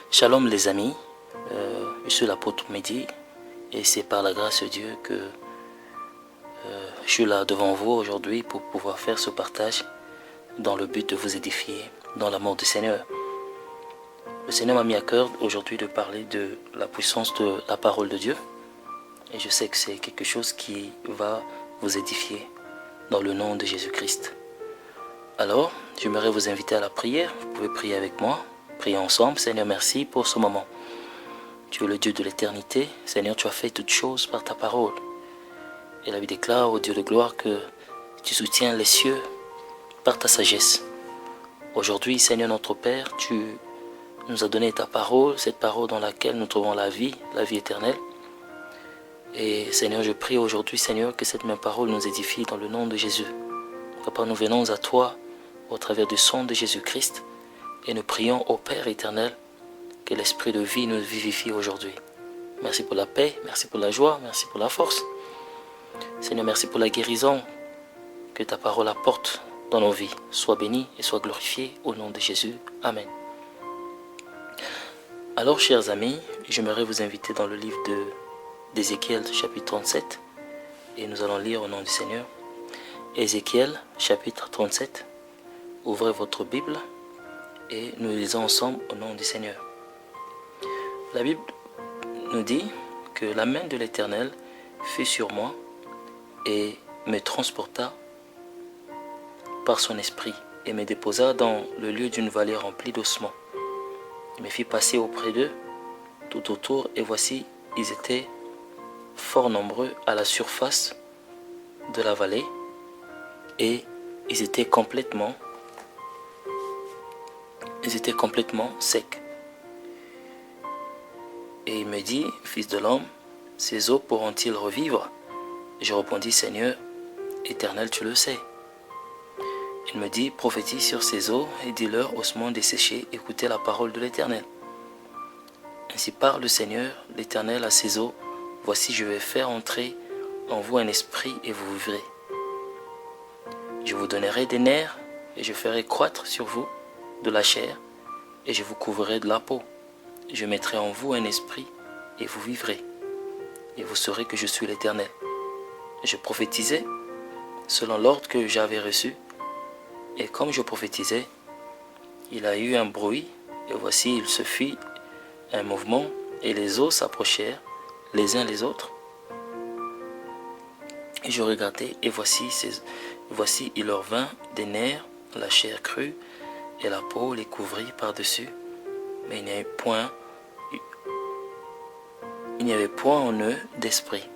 Shalom les amis, je suis l'apôtre Mehdi et c'est par la grâce de Dieu que je suis là devant vous aujourd'hui pour pouvoir faire ce partage dans le but de vous édifier dans l'amour du Seigneur. Le Seigneur m'a mis à cœur aujourd'hui de parler de la puissance de la parole de Dieu et je sais que c'est quelque chose qui va vous édifier dans le nom de Jésus-Christ. Alors, j'aimerais vous inviter à la prière, vous pouvez prier avec moi. Prions ensemble. Seigneur, merci pour ce moment. Tu es le Dieu de l'éternité. Seigneur, tu as fait toutes choses par ta parole. Et la Bible déclare au Dieu de gloire que tu soutiens les cieux par ta sagesse. Aujourd'hui, Seigneur notre Père, tu nous as donné ta parole, cette parole dans laquelle nous trouvons la vie éternelle. Et Seigneur, je prie aujourd'hui, Seigneur, que cette même parole nous édifie dans le nom de Jésus. Papa, nous venons à toi au travers du sang de Jésus-Christ. Et nous prions au Père éternel que l'esprit de vie nous vivifie aujourd'hui. Merci pour la paix, merci pour la joie, merci pour la force. Seigneur, merci pour la guérison que ta parole apporte dans nos vies. Sois béni et sois glorifié au nom de Jésus. Amen. Alors, chers amis, j'aimerais vous inviter dans le livre d'Ézéchiel, chapitre 37. Et nous allons lire au nom du Seigneur. Ézéchiel, chapitre 37. Ouvrez votre Bible. Et nous lisons ensemble au nom du Seigneur. La Bible nous dit que la main de l'Éternel fut sur moi et me transporta par son esprit et me déposa dans le lieu d'une vallée remplie d'ossements. Il me fit passer auprès d'eux tout autour et voici, ils étaient fort nombreux à la surface de la vallée et ils étaient complètement secs. Et il me dit, fils de l'homme, ces eaux pourront-ils revivre? Je répondis, Seigneur, éternel, tu le sais. Il me dit, prophétise sur ces eaux et dis-leur, ossements desséchés, écoutez la parole de l'Éternel. Ainsi parle le Seigneur, l'Éternel à ces eaux, voici je vais faire entrer en vous un esprit et vous vivrez. Je vous donnerai des nerfs et je ferai croître sur vous de la chair, et je vous couvrirai de la peau. Je mettrai en vous un esprit, et vous vivrez, et vous saurez que je suis l'Éternel. Je prophétisais selon l'ordre que j'avais reçu, et comme je prophétisais, il a eu un bruit, et voici il se fit un mouvement, et les eaux s'approchèrent les uns les autres. Et je regardai, et voici il leur vint des nerfs, la chair crue, et la peau les couvrit par-dessus, mais il n'y avait point en eux d'esprit.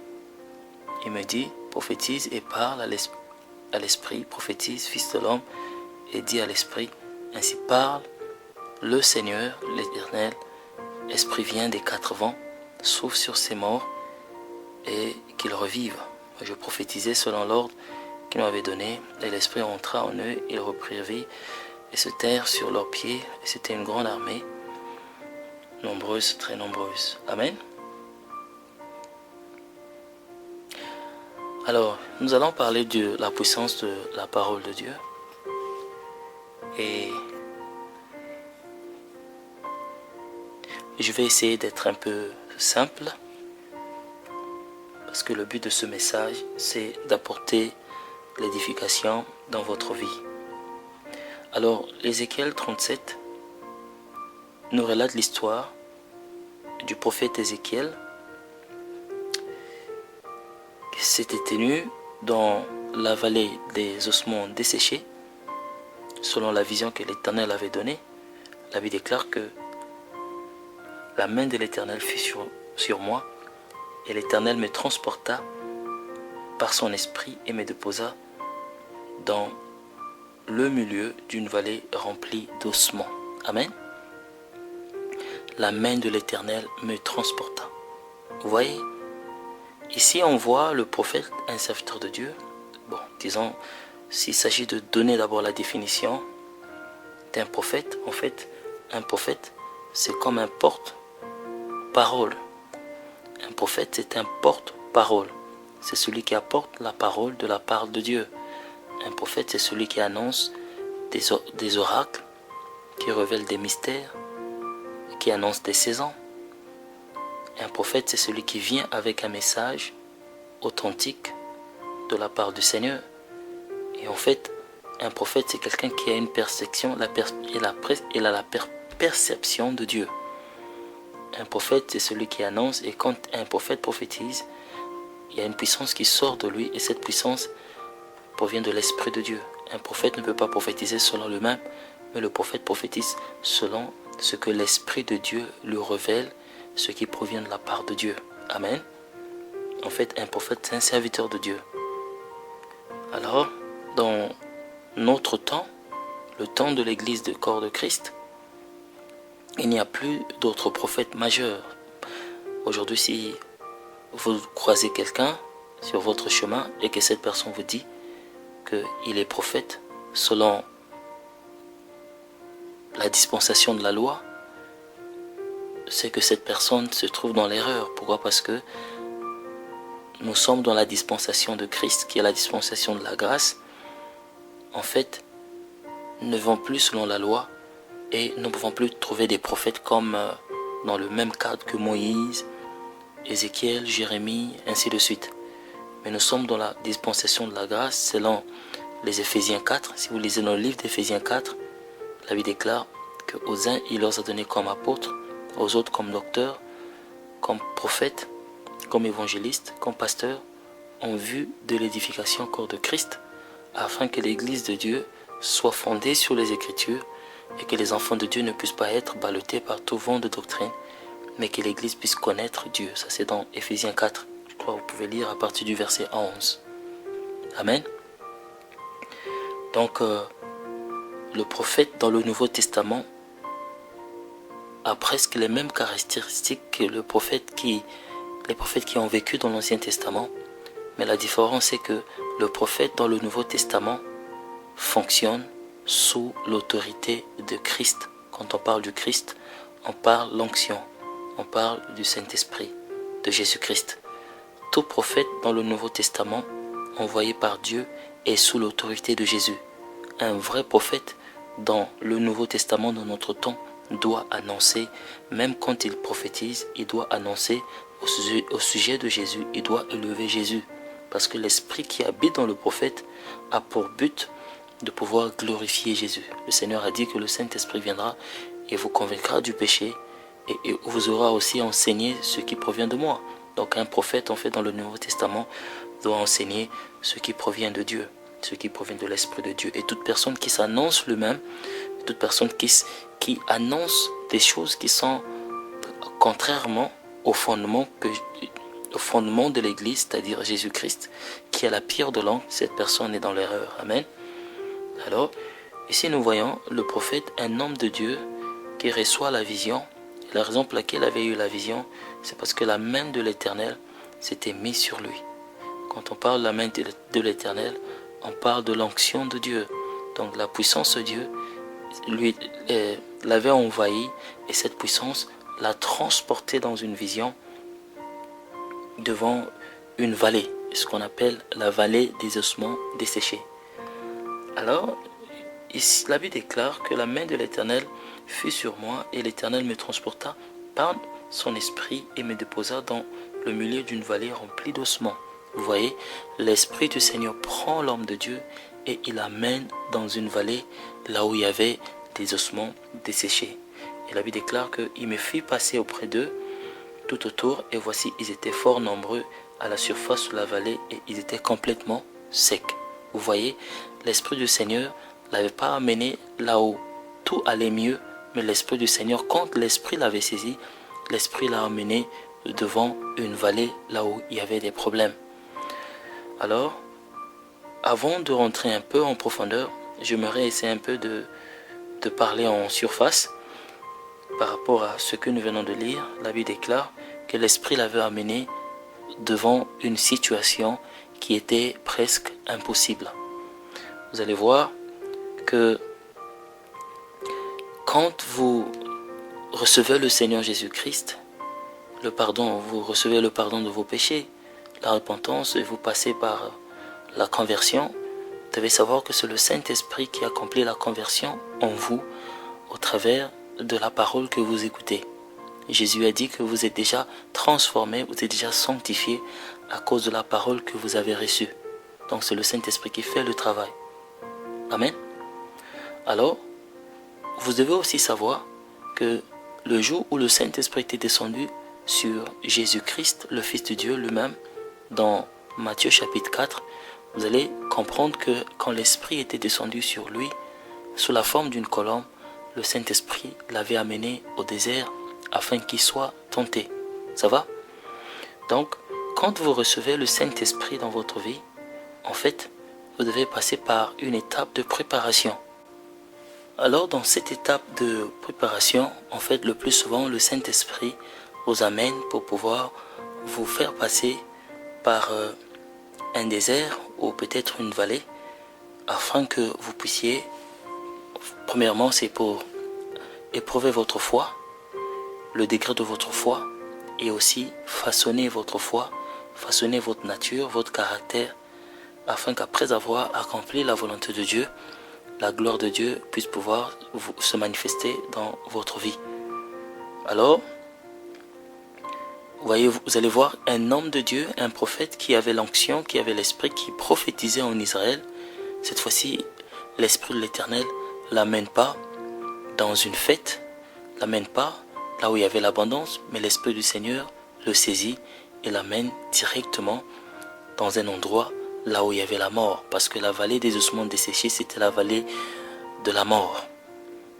Il me dit, prophétise et parle à l'esprit, prophétise, fils de l'homme, et dis à l'esprit, ainsi parle le Seigneur, l'Éternel, esprit vient des quatre vents, souffle sur ces morts, et qu'ils revivent. Je prophétisais selon l'ordre qu'il m'avait donné, et l'esprit entra en eux, ils reprirent vie, et se terrent sur leurs pieds, et c'était une grande armée, nombreuse, très nombreuse. Amen. Alors, nous allons parler de la puissance de la parole de Dieu. Et je vais essayer d'être un peu simple, parce que le but de ce message, c'est d'apporter l'édification dans votre vie. Alors, Ézéchiel 37 nous relate l'histoire du prophète Ézéchiel qui s'était tenu dans la vallée des ossements desséchés, selon la vision que l'Éternel avait donnée. La Bible déclare que la main de l'Éternel fut sur moi, et l'Éternel me transporta par son esprit et me déposa dans le milieu d'une vallée remplie d'ossements. Amen. La main de l'Éternel me transporta. Vous voyez, ici on voit le prophète, un serviteur de Dieu. Bon, disons, s'il s'agit de donner d'abord la définition d'un prophète, en fait, un prophète, c'est comme un porte-parole. Un prophète, c'est un porte-parole. C'est celui qui apporte la parole de la part de Dieu. Un prophète, c'est celui qui annonce des oracles, qui révèle des mystères qui annonce dès 16 ans. Un prophète, c'est celui qui vient avec un message authentique de la part du Seigneur. Et en fait, un prophète, c'est quelqu'un qui a une perception, il a la perception de Dieu. Un prophète, c'est celui qui annonce, et quand un prophète prophétise, il y a une puissance qui sort de lui, et cette puissance provient de l'Esprit de Dieu. Un prophète ne peut pas prophétiser selon lui-même, mais le prophète prophétise selon ce que l'Esprit de Dieu lui révèle, ce qui provient de la part de Dieu. Amen. En fait, un prophète, c'est un serviteur de Dieu. Alors, dans notre temps, le temps de l'Église du corps de Christ, il n'y a plus d'autres prophètes majeurs. Aujourd'hui, si vous croisez quelqu'un sur votre chemin et que cette personne vous dit qu'il est prophète selon la dispensation de la loi, c'est que cette personne se trouve dans l'erreur. Pourquoi? Parce que nous sommes dans la dispensation de Christ, qui est la dispensation de la grâce. En fait, ne vont plus selon la loi et nous ne pouvons plus trouver des prophètes comme dans le même cadre que Moïse, Ézéchiel, Jérémie, ainsi de suite. Mais nous sommes dans la dispensation de la grâce selon les Éphésiens 4. Si vous lisez dans le livre d'Éphésiens 4, la Bible déclare qu'aux uns il leur a donné comme apôtres, aux autres comme docteurs, comme prophètes, comme évangélistes, comme pasteurs, en vue de l'édification au corps de Christ, afin que l'Église de Dieu soit fondée sur les Écritures et que les enfants de Dieu ne puissent pas être ballottés par tout vent de doctrine, mais que l'Église puisse connaître Dieu. Ça, c'est dans Éphésiens 4. Je crois que vous pouvez lire à partir du verset 11. Amen. Donc, le prophète dans le Nouveau Testament a presque les mêmes caractéristiques que les prophètes qui ont vécu dans l'Ancien Testament. Mais la différence, c'est que le prophète dans le Nouveau Testament fonctionne sous l'autorité de Christ. Quand on parle du Christ, on parle l'onction, on parle du Saint-Esprit, de Jésus-Christ. Tout prophète dans le Nouveau Testament, envoyé par Dieu, est sous l'autorité de Jésus. Un vrai prophète dans le Nouveau Testament, dans notre temps, doit annoncer, même quand il prophétise, il doit annoncer au sujet de Jésus, il doit élever Jésus. Parce que l'esprit qui habite dans le prophète a pour but de pouvoir glorifier Jésus. Le Seigneur a dit que le Saint-Esprit viendra et vous convaincra du péché et vous aura aussi enseigné ce qui provient de moi. Donc un prophète, en fait, dans le Nouveau Testament, doit enseigner ce qui provient de Dieu, ce qui provient de l'Esprit de Dieu. Et toute personne qui s'annonce lui-même, toute personne qui annonce des choses qui sont contrairement au fondement de l'Église, c'est-à-dire Jésus-Christ, qui est la pierre de l'angle, cette personne est dans l'erreur. Amen. Alors, ici nous voyons le prophète, un homme de Dieu qui reçoit la vision. La raison pour laquelle il avait eu la vision, c'est parce que la main de l'Éternel s'était mise sur lui. Quand on parle de la main de l'Éternel, on parle de l'onction de Dieu. Donc la puissance de Dieu lui l'avait envahi et cette puissance l'a transporté dans une vision devant une vallée, ce qu'on appelle la vallée des ossements desséchés. Alors, ici, la Bible déclare que la main de l'Éternel fut sur moi et l'Éternel me transporta par son esprit et me déposa dans le milieu d'une vallée remplie d'ossements. Vous voyez, l'Esprit du Seigneur prend l'homme de Dieu et il l'amène dans une vallée là où il y avait des ossements desséchés. Et la Bible déclare qu'il me fit passer auprès d'eux tout autour et voici, ils étaient fort nombreux à la surface de la vallée et ils étaient complètement secs. Vous voyez, l'Esprit du Seigneur ne l'avait pas amené là où tout allait mieux, mais l'Esprit du Seigneur, quand l'Esprit l'avait saisi, l'Esprit l'a amené devant une vallée là où il y avait des problèmes. Alors, avant de rentrer un peu en profondeur, j'aimerais essayer un peu de parler en surface par rapport à ce que nous venons de lire. La Bible déclare que l'Esprit l'avait amené devant une situation qui était presque impossible. Vous allez voir que quand vous recevez le Seigneur Jésus-Christ, vous recevez le pardon de vos péchés, la repentance, et vous passez par la conversion, vous devez savoir que c'est le Saint-Esprit qui accomplit la conversion en vous au travers de la parole que vous écoutez. Jésus a dit que vous êtes déjà transformés, vous êtes déjà sanctifiés à cause de la parole que vous avez reçue. Donc c'est le Saint-Esprit qui fait le travail. Amen. Alors, vous devez aussi savoir que le jour où le Saint-Esprit était descendu sur Jésus-Christ, le Fils de Dieu lui-même, dans Matthieu chapitre 4, vous allez comprendre que quand l'Esprit était descendu sur lui, sous la forme d'une colombe, le Saint-Esprit l'avait amené au désert afin qu'il soit tenté. Ça va? Donc, quand vous recevez le Saint-Esprit dans votre vie, en fait, vous devez passer par une étape de préparation. Alors, dans cette étape de préparation, en fait, le plus souvent, le Saint-Esprit vous amène pour pouvoir vous faire passer par un désert ou peut-être une vallée, afin que vous puissiez, premièrement, c'est pour éprouver votre foi, le degré de votre foi, et aussi façonner votre foi, façonner votre nature, votre caractère, afin qu'après avoir accompli la volonté de Dieu, la gloire de Dieu puisse pouvoir se manifester dans votre vie. Alors, vous allez voir un homme de Dieu, un prophète qui avait l'onction, qui avait l'esprit, qui prophétisait en Israël. Cette fois-ci, l'Esprit de l'Éternel ne l'amène pas dans une fête, ne l'amène pas là où il y avait l'abondance, mais l'Esprit du Seigneur le saisit et l'amène directement dans un endroit là où il y avait la mort. Parce que la vallée des ossements desséchés, c'était la vallée de la mort.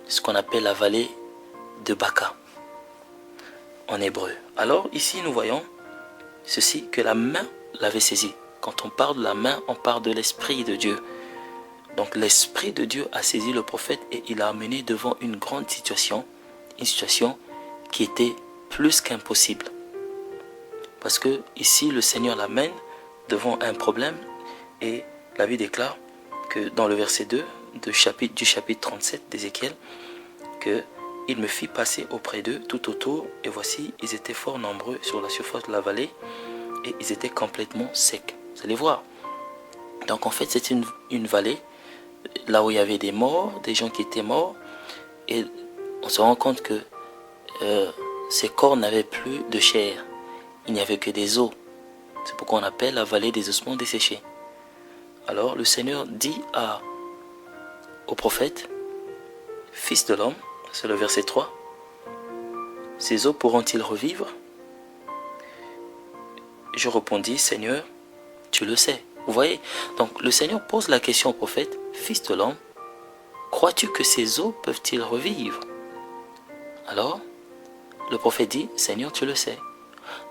Ce qu'on appelle la vallée de Baka en hébreu. Alors ici nous voyons ceci, que la main l'avait saisi. Quand on parle de la main, on parle de l'Esprit de Dieu. Donc l'Esprit de Dieu a saisi le prophète et il l'a amené devant une grande situation, une situation qui était plus qu'impossible. Parce que ici le Seigneur l'amène devant un problème et la Bible déclare que dans le verset 2 du chapitre 37 d'Ézéchiel, que il me fit passer auprès d'eux tout autour, et voici, ils étaient fort nombreux sur la surface de la vallée, et ils étaient complètement secs. Vous allez voir. Donc en fait, c'est une vallée, là où il y avait des morts, des gens qui étaient morts, et on se rend compte que ces corps n'avaient plus de chair. Il n'y avait que des os. C'est pourquoi on appelle la vallée des ossements desséchés. Alors le Seigneur dit au prophète, fils de l'homme, c'est le verset 3, ces os pourront-ils revivre? Je répondis, Seigneur, tu le sais. Vous voyez, donc le Seigneur pose la question au prophète, fils de l'homme, crois-tu que ces os peuvent-ils revivre? Alors, le prophète dit, Seigneur, tu le sais.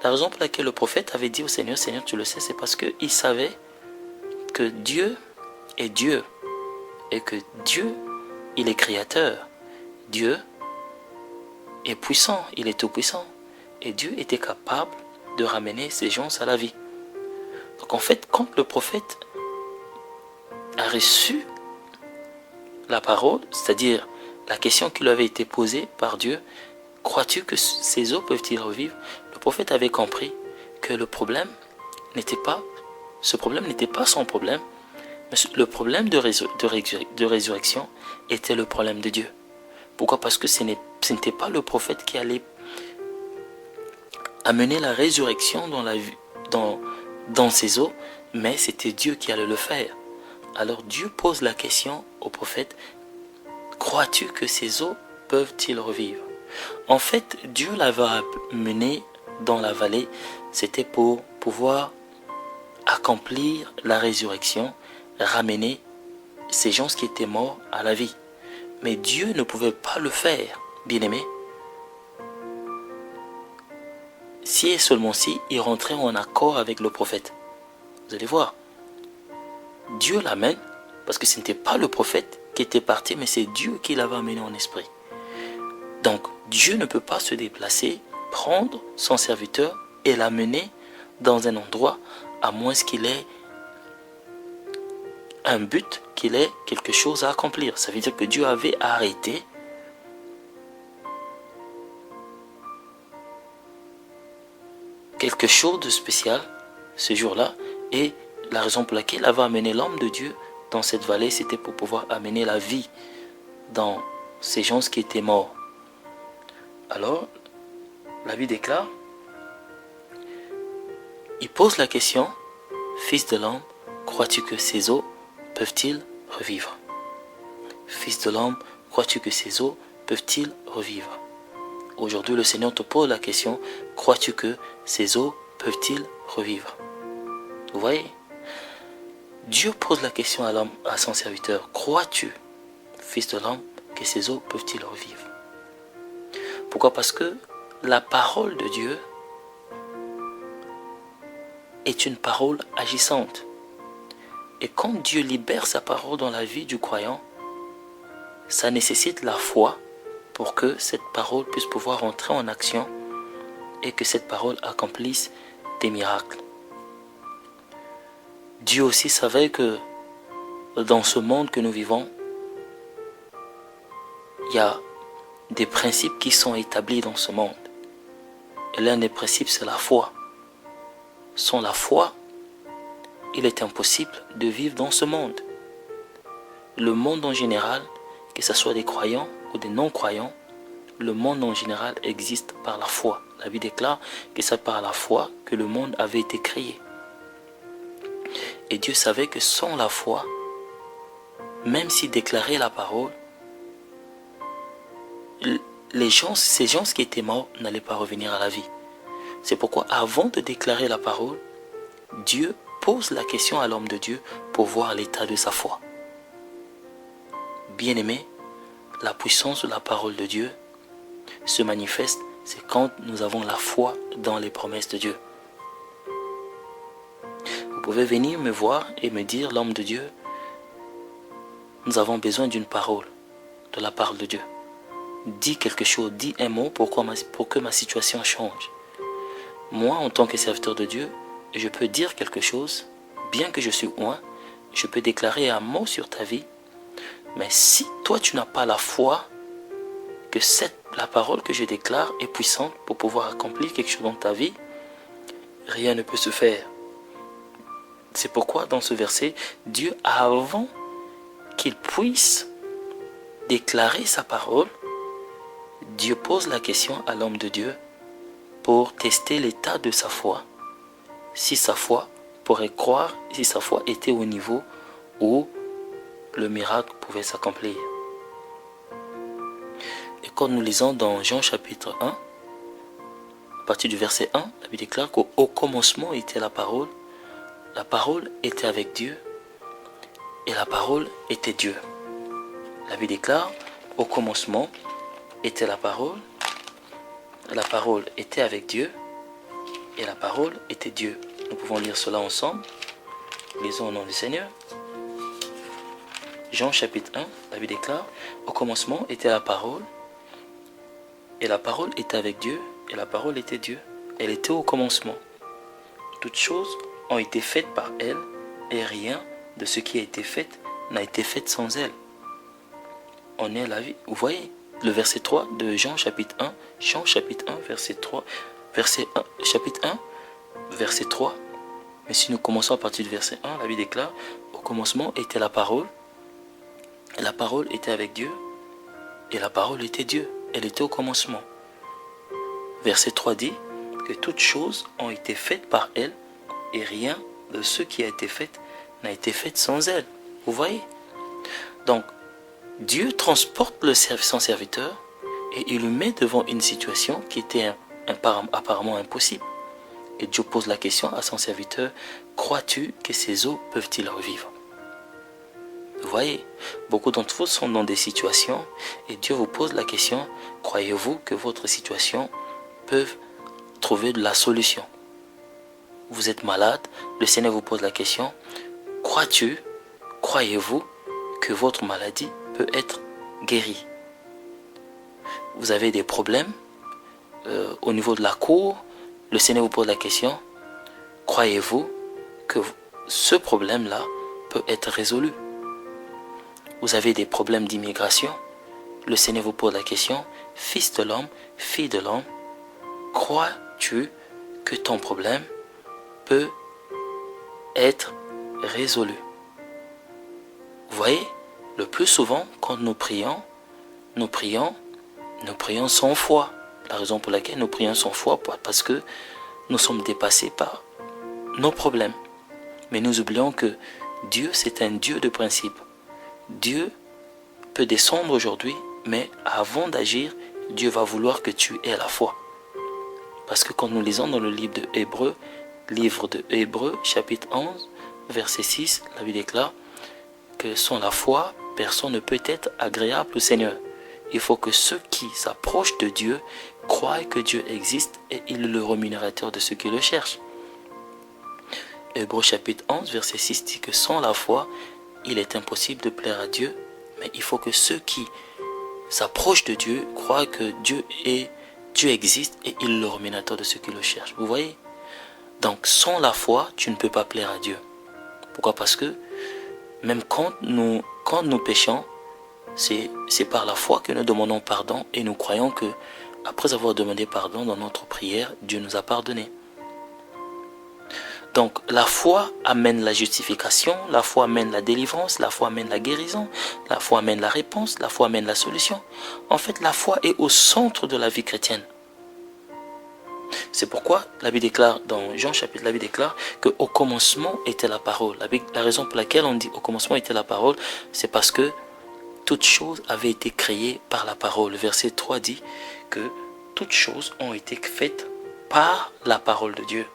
La raison pour laquelle le prophète avait dit au Seigneur, Seigneur, tu le sais, c'est parce qu'il savait que Dieu est Dieu et que Dieu, il est créateur. Dieu est puissant, il est tout puissant. Et Dieu était capable de ramener ces gens à la vie. Donc en fait, quand le prophète a reçu la parole, c'est-à-dire la question qui lui avait été posée par Dieu, crois-tu que ces eaux peuvent-ils revivre? Le prophète avait compris que ce problème n'était pas son problème, mais le problème de résurrection était le problème de Dieu. Pourquoi? Parce que ce n'était pas le prophète qui allait amener la résurrection dans ses eaux, mais c'était Dieu qui allait le faire. Alors Dieu pose la question au prophète, crois-tu que ces eaux peuvent-ils revivre? En fait, Dieu l'avait amené dans la vallée, c'était pour pouvoir accomplir la résurrection, ramener ces gens qui étaient morts à la vie. Mais Dieu ne pouvait pas le faire, bien-aimé. Si et seulement si, il rentrait en accord avec le prophète. Vous allez voir. Dieu l'amène, parce que ce n'était pas le prophète qui était parti, mais c'est Dieu qui l'avait amené en esprit. Donc, Dieu ne peut pas se déplacer, prendre son serviteur et l'amener dans un endroit, à moins qu'il ait un but, qu'il ait quelque chose à accomplir. Ça veut dire que Dieu avait arrêté quelque chose de spécial ce jour-là, et la raison pour laquelle il avait amené l'homme de Dieu dans cette vallée, c'était pour pouvoir amener la vie dans ces gens qui étaient morts. Alors, la Bible déclare, il pose la question, Fils de l'homme, crois-tu que ces eaux peuvent-ils revivre? Fils de l'homme, crois-tu que ces eaux peuvent-ils revivre? Aujourd'hui, le Seigneur te pose la question, crois-tu que ces eaux peuvent-ils revivre? Vous voyez? Dieu pose la question à l'homme, à son serviteur, crois-tu, Fils de l'homme, que ces eaux peuvent-ils revivre? Pourquoi? Parce que la parole de Dieu est une parole agissante. Et quand Dieu libère sa parole dans la vie du croyant, ça nécessite la foi pour que cette parole puisse pouvoir entrer en action et que cette parole accomplisse des miracles. Dieu aussi savait que dans ce monde que nous vivons, il y a des principes qui sont établis dans ce monde. Et l'un des principes, c'est la foi. Sans la foi, il est impossible de vivre dans ce monde. Le monde en général, que ce soit des croyants ou des non-croyants, le monde en général existe par la foi. La Bible déclare que c'est par la foi que le monde avait été créé. Et Dieu savait que sans la foi, même s'il déclarait la parole, ces gens qui étaient morts n'allaient pas revenir à la vie. C'est pourquoi avant de déclarer la parole, Dieu pose la question à l'homme de Dieu pour voir l'état de sa foi. Bien-aimé, la puissance de la parole de Dieu se manifeste, c'est quand nous avons la foi dans les promesses de Dieu. Vous pouvez venir me voir et me dire, l'homme de Dieu, nous avons besoin d'une parole, de la parole de Dieu. Dis quelque chose, dis un mot pour que ma situation change. Moi, en tant que serviteur de Dieu, je peux dire quelque chose, bien que je suis loin, je peux déclarer un mot sur ta vie. Mais si toi, tu n'as pas la foi que la parole que je déclare est puissante pour pouvoir accomplir quelque chose dans ta vie, rien ne peut se faire. C'est pourquoi dans ce verset, Dieu, avant qu'il puisse déclarer sa parole, Dieu pose la question à l'homme de Dieu pour tester l'état de sa foi. Si sa foi pourrait croire, si sa foi était au niveau où le miracle pouvait s'accomplir. Et quand nous lisons dans Jean chapitre 1, à partir du verset 1, la Bible déclare qu'au commencement était la parole était avec Dieu, et la parole était Dieu. La Bible déclare, au commencement était la parole était avec Dieu, et la parole était Dieu. Nous pouvons lire cela ensemble. Lisons au nom du Seigneur. Jean chapitre 1, la Bible déclare, au commencement était la parole, et la parole était avec Dieu, et la parole était Dieu. Elle était au commencement. Toutes choses ont été faites par elle, et rien de ce qui a été fait n'a été fait sans elle. On est à la vie. Vous voyez le verset 3 de Jean chapitre 1, Jean chapitre 1, verset 3, chapitre 1, verset 3. Mais si nous commençons à partir du verset 1, la Bible déclare, au commencement était la parole, et la parole était avec Dieu, et la parole était Dieu. Elle était au commencement. Verset 3 dit que toutes choses ont été faites par elle, et rien de ce qui a été fait n'a été fait sans elle. Vous voyez? Donc, Dieu transporte son serviteur et il le met devant une situation qui était apparemment impossible. Et Dieu pose la question à son serviteur, crois-tu que ces eaux peuvent-ils revivre? Vous voyez, beaucoup d'entre vous sont dans des situations et Dieu vous pose la question, croyez-vous que votre situation peut trouver de la solution? Vous êtes malade, le Seigneur vous pose la question, croyez-vous que votre maladie peut être guérie? Vous avez des problèmes au niveau de la cour, le Seigneur vous pose la question, croyez-vous que ce problème-là peut être résolu? Vous avez des problèmes d'immigration, le Seigneur vous pose la question, fils de l'homme, fille de l'homme, crois-tu que ton problème peut être résolu? Vous voyez, le plus souvent, quand nous prions sans foi. la raison pour laquelle nous prions sans foi, parce que nous sommes dépassés par nos problèmes. Mais nous oublions que Dieu, c'est un Dieu de principe. Dieu peut descendre aujourd'hui, mais avant d'agir, Dieu va vouloir que tu aies la foi. Parce que quand nous lisons dans le livre de Hébreux, chapitre 11, verset 6, la Bible déclare que sans la foi, personne ne peut être agréable au Seigneur. Il faut que ceux qui s'approchent de Dieu croient que Dieu existe et il est le rémunérateur de ceux qui le cherchent. Hébreux chapitre 11, verset 6 dit que sans la foi, il est impossible de plaire à Dieu, mais il faut que ceux qui s'approchent de Dieu croient que Dieu existe et il est le rémunérateur de ceux qui le cherchent. Vous voyez? Donc sans la foi, tu ne peux pas plaire à Dieu. Pourquoi? Parce que même quand nous péchons, c'est par la foi que nous demandons pardon et nous croyons que après avoir demandé pardon dans notre prière, Dieu nous a pardonné. Donc la foi amène la justification, la foi amène la délivrance, la foi amène la guérison, la foi amène la réponse, la foi amène la solution. En fait, la foi est au centre de la vie chrétienne. C'est pourquoi la Bible déclare, dans Jean chapitre, la Bible déclare qu'au commencement était la parole. La raison pour laquelle on dit au commencement était la parole, c'est parce que toutes choses avaient été créées par la parole. Verset 3 dit que toutes choses ont été faites par la parole de Dieu.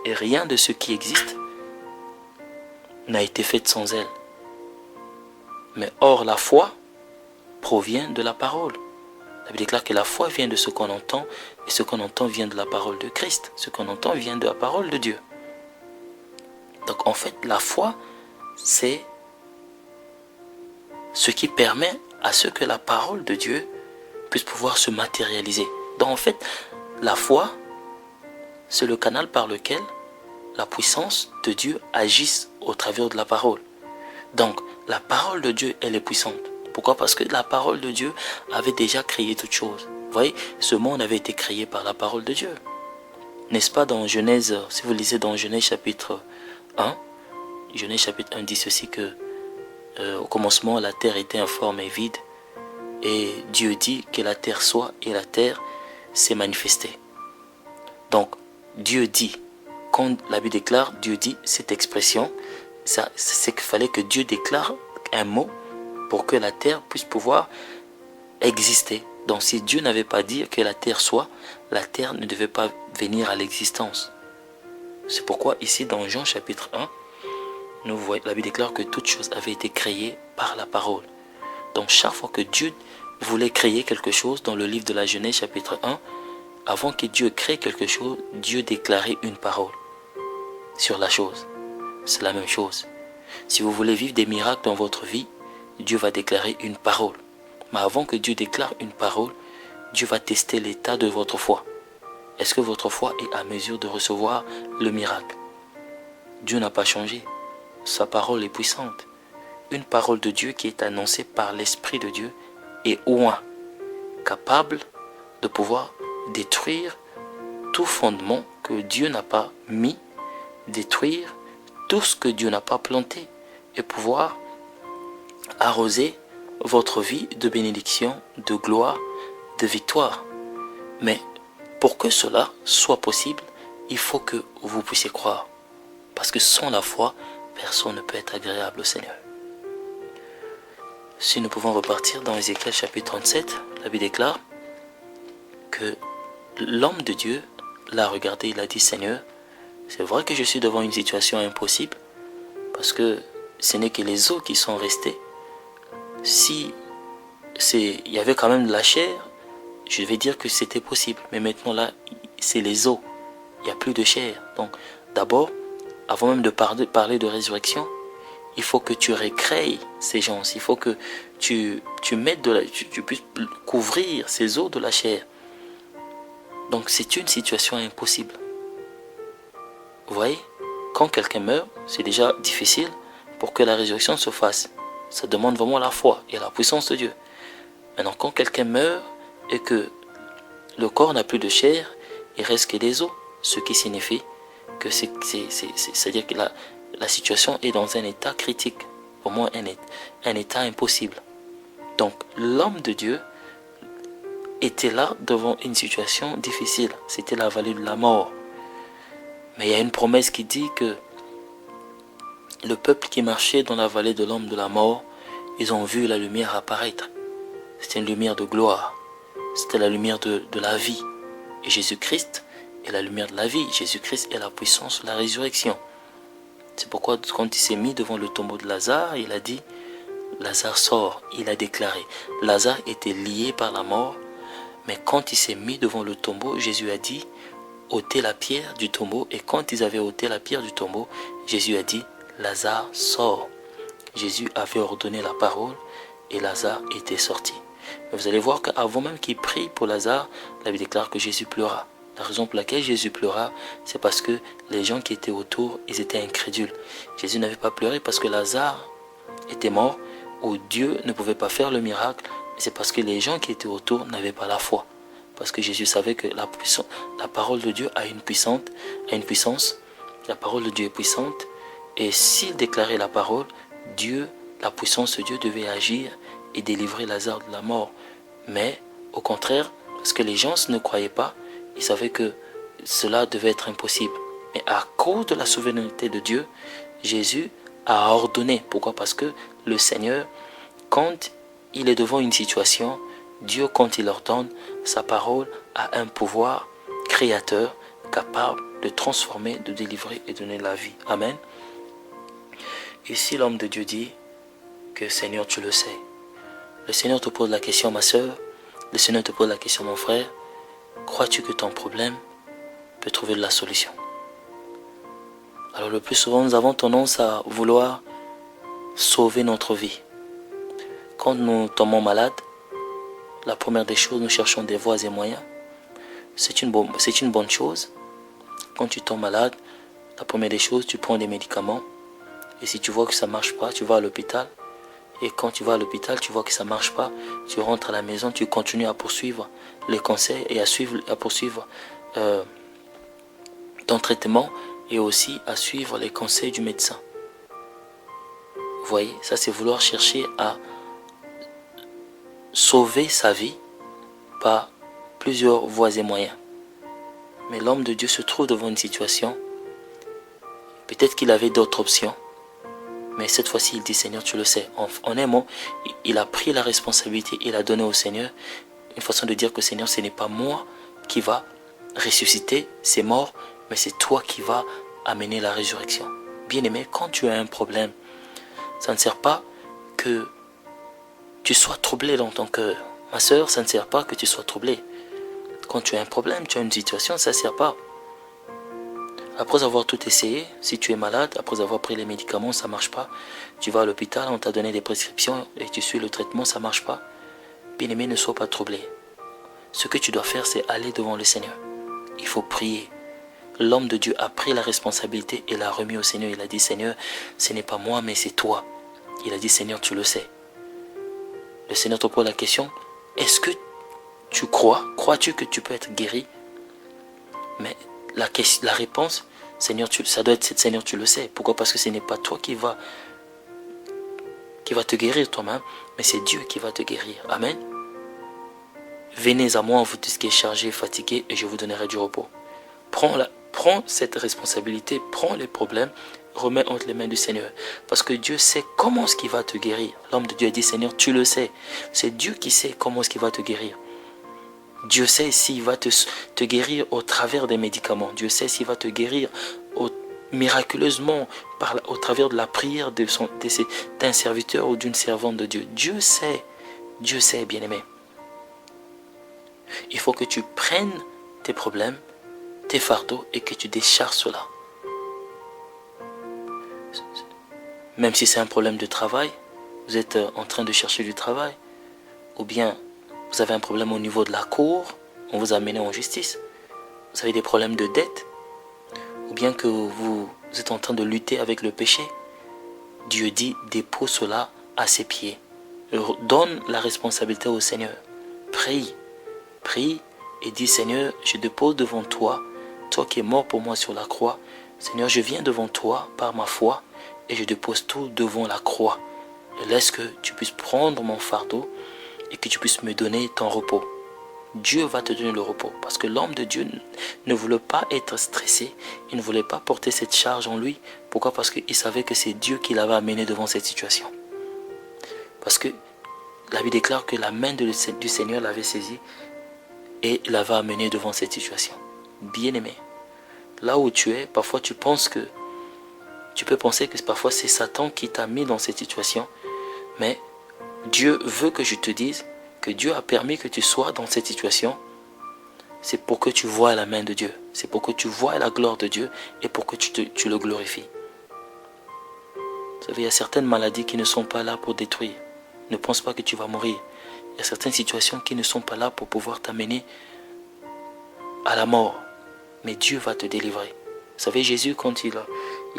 Et rien de ce qui existe n'a été fait sans elle. Mais or, la foi provient de la parole. La Bible déclare que la foi vient de ce qu'on entend, et ce qu'on entend vient de la parole de Christ. Ce qu'on entend vient de la parole de Dieu. Donc en fait, la foi, c'est ce qui permet à ce que la parole de Dieu puisse pouvoir se matérialiser. Donc en fait, la foi, c'est le canal par lequel la puissance de Dieu agisse au travers de la parole. Donc, la parole de Dieu, elle est puissante. Pourquoi? Parce que la parole de Dieu avait déjà créé toutes choses. Vous voyez, ce monde avait été créé par la parole de Dieu. N'est-ce pas dans Genèse, si vous lisez dans Genèse chapitre 1, Genèse chapitre 1 dit ceci que au commencement, la terre était informe et vide. Et Dieu dit que la terre soit, et la terre s'est manifestée. Donc, Dieu dit, quand la Bible déclare, Dieu dit, cette expression, c'est qu'il fallait que Dieu déclare un mot pour que la terre puisse pouvoir exister. Donc si Dieu n'avait pas dit que la terre soit, la terre ne devait pas venir à l'existence. C'est pourquoi ici dans Jean chapitre 1, nous voyons, la Bible déclare que toute chose avait été créée par la parole. Donc chaque fois que Dieu voulait créer quelque chose, dans le livre de la Genèse chapitre 1, avant que Dieu crée quelque chose, Dieu déclarait une parole sur la chose. C'est la même chose. Si vous voulez vivre des miracles dans votre vie, Dieu va déclarer une parole. Mais avant que Dieu déclare une parole, Dieu va tester l'état de votre foi. Est-ce que votre foi est à mesure de recevoir le miracle? Dieu n'a pas changé. Sa parole est puissante. Une parole de Dieu qui est annoncée par l'Esprit de Dieu est oint, capable de pouvoir détruire tout fondement que Dieu n'a pas mis, détruire tout ce que Dieu n'a pas planté et pouvoir arroser votre vie de bénédiction, de gloire, de victoire. Mais pour que cela soit possible, il faut que vous puissiez croire. Parce que sans la foi, personne ne peut être agréable au Seigneur. Si nous pouvons repartir dans Ézéchiel chapitre 37, la Bible déclare que l'homme de Dieu l'a regardé, il a dit: Seigneur, c'est vrai que je suis devant une situation impossible, parce que ce n'est que les os qui sont restés. Si il y avait quand même de la chair, je vais dire que c'était possible. Mais maintenant là, c'est les os. Il n'y a plus de chair. Donc d'abord, avant même de parler de résurrection, il faut que tu récrées ces gens. Il faut que tu mettes tu puisses couvrir ces os de la chair. Donc c'est une situation impossible. Vous voyez, quand quelqu'un meurt, c'est déjà difficile pour que la résurrection se fasse. Ça demande vraiment la foi et la puissance de Dieu. Maintenant, quand quelqu'un meurt et que le corps n'a plus de chair, il reste que des os, ce qui signifie que c'est-à-dire que la situation est dans un état critique, au moins un état impossible. Donc l'homme de Dieu était là devant une situation difficile. C'était la vallée de la mort. Mais il y a une promesse qui dit que le peuple qui marchait dans la vallée de l'ombre de la mort, ils ont vu la lumière apparaître. C'était une lumière de gloire. C'était la lumière de la vie. Et Jésus-Christ est la lumière de la vie. Jésus-Christ est la puissance de la résurrection. C'est pourquoi quand il s'est mis devant le tombeau de Lazare, il a dit, Lazare sort. Il a déclaré, Lazare était lié par la mort. Mais quand il s'est mis devant le tombeau, Jésus a dit, ôtez la pierre du tombeau. Et quand ils avaient ôté la pierre du tombeau, Jésus a dit, Lazare sort. Jésus avait ordonné la parole et Lazare était sorti. Mais vous allez voir qu'avant même qu'il prie pour Lazare, la Bible déclare que Jésus pleura. La raison pour laquelle Jésus pleura, c'est parce que les gens qui étaient autour, ils étaient incrédules. Jésus n'avait pas pleuré parce que Lazare était mort ou Dieu ne pouvait pas faire le miracle. C'est parce que les gens qui étaient autour n'avaient pas la foi. Parce que Jésus savait que la parole de Dieu a une puissance. La parole de Dieu est puissante. Et s'il déclarait la parole, Dieu, la puissance de Dieu devait agir et délivrer Lazare de la mort. Mais au contraire, parce que les gens ne croyaient pas, ils savaient que cela devait être impossible. Mais à cause de la souveraineté de Dieu, Jésus a ordonné. Pourquoi? Parce que le Seigneur, quand il est devant une situation, Dieu, quand il ordonne, sa parole a un pouvoir créateur capable de transformer, de délivrer et de donner la vie. Amen. Ici, l'homme de Dieu dit que Seigneur, tu le sais. Le Seigneur te pose la question, ma soeur. Le Seigneur te pose la question, mon frère. Crois-tu que ton problème peut trouver de la solution? Alors le plus souvent, nous avons tendance à vouloir sauver notre vie. Quand nous tombons malades, la première des choses, nous cherchons des voies et moyens. C'est une bonne chose. Quand tu tombes malade, la première des choses, tu prends des médicaments. Et si tu vois que ça ne marche pas, tu vas à l'hôpital. Et quand tu vas à l'hôpital, tu vois que ça ne marche pas, tu rentres à la maison, tu continues à poursuivre les conseils et à poursuivre ton traitement et aussi à suivre les conseils du médecin. Vous voyez, ça c'est vouloir chercher à sauver sa vie par plusieurs voies et moyens. Mais l'homme de Dieu se trouve devant une situation, peut-être qu'il avait d'autres options, mais cette fois-ci, il dit, Seigneur, tu le sais. En un mot, il a pris la responsabilité, il a donné au Seigneur une façon de dire que Seigneur, ce n'est pas moi qui va ressusciter ces morts, mais c'est toi qui vas amener la résurrection. Bien-aimé, quand tu as un problème, ça ne sert pas que tu sois troublé dans ton cœur. Ma soeur, ça ne sert pas que tu sois troublé. Quand tu as un problème, tu as une situation, ça ne sert pas. Après avoir tout essayé, si tu es malade, après avoir pris les médicaments, ça ne marche pas. Tu vas à l'hôpital, on t'a donné des prescriptions et tu suis le traitement, ça ne marche pas. Bien-aimé, ne sois pas troublé. Ce que tu dois faire, c'est aller devant le Seigneur. Il faut prier. L'homme de Dieu a pris la responsabilité et l'a remis au Seigneur. Il a dit, Seigneur, ce n'est pas moi, mais c'est toi. Il a dit, Seigneur, tu le sais. Le Seigneur te pose la question, est-ce que tu crois? Crois-tu que tu peux être guéri? Mais la réponse, Seigneur, ça doit être Seigneur, tu le sais. Pourquoi? Parce que ce n'est pas toi qui va te guérir toi-même, mais c'est Dieu qui va te guérir. Amen. Venez à moi, vous tous qui êtes chargés, fatigués, et je vous donnerai du repos. Prends cette responsabilité, prends les problèmes, remets entre les mains du Seigneur. Parce que Dieu sait comment est-ce qu'il va te guérir. L'homme de Dieu a dit, Seigneur, tu le sais. C'est Dieu qui sait comment est-ce qu'il va te guérir. Ses sait s'il va te guérir au travers des médicaments. Dieu sait s'il va te guérir miraculeusement au travers de la prière d'un serviteur ou d'une servante de Dieu. Dieu sait, bien-aimé. Il faut que tu prennes tes problèmes, tes fardeaux et que tu décharges cela. Même si c'est un problème de travail, vous êtes en train de chercher du travail, ou bien vous avez un problème au niveau de la cour, on vous a amené en justice, vous avez des problèmes de dette, ou bien que vous êtes en train de lutter avec le péché, Dieu dit, dépose cela à ses pieds. Donne la responsabilité au Seigneur. Prie et dis, Seigneur, je dépose devant toi, toi qui es mort pour moi sur la croix. Seigneur, je viens devant toi par ma foi et je dépose tout devant la croix. Et laisse que tu puisses prendre mon fardeau et que tu puisses me donner ton repos. Dieu va te donner le repos. Parce que l'homme de Dieu ne voulait pas être stressé. Il ne voulait pas porter cette charge en lui. Pourquoi? Parce qu'il savait que c'est Dieu qui l'avait amené devant cette situation. Parce que la Bible déclare que la main du Seigneur l'avait saisi et l'avait amené devant cette situation. Bien-aimé, là où tu es, parfois tu peux penser que parfois c'est Satan qui t'a mis dans cette situation. Mais Dieu veut que je te dise que Dieu a permis que tu sois dans cette situation. C'est pour que tu vois la main de Dieu. C'est pour que tu vois la gloire de Dieu et pour que tu le glorifies. Vous savez, il y a certaines maladies qui ne sont pas là pour détruire. Ne pense pas que tu vas mourir. Il y a certaines situations qui ne sont pas là pour pouvoir t'amener à la mort. Mais Dieu va te délivrer. Vous savez, Jésus, quand il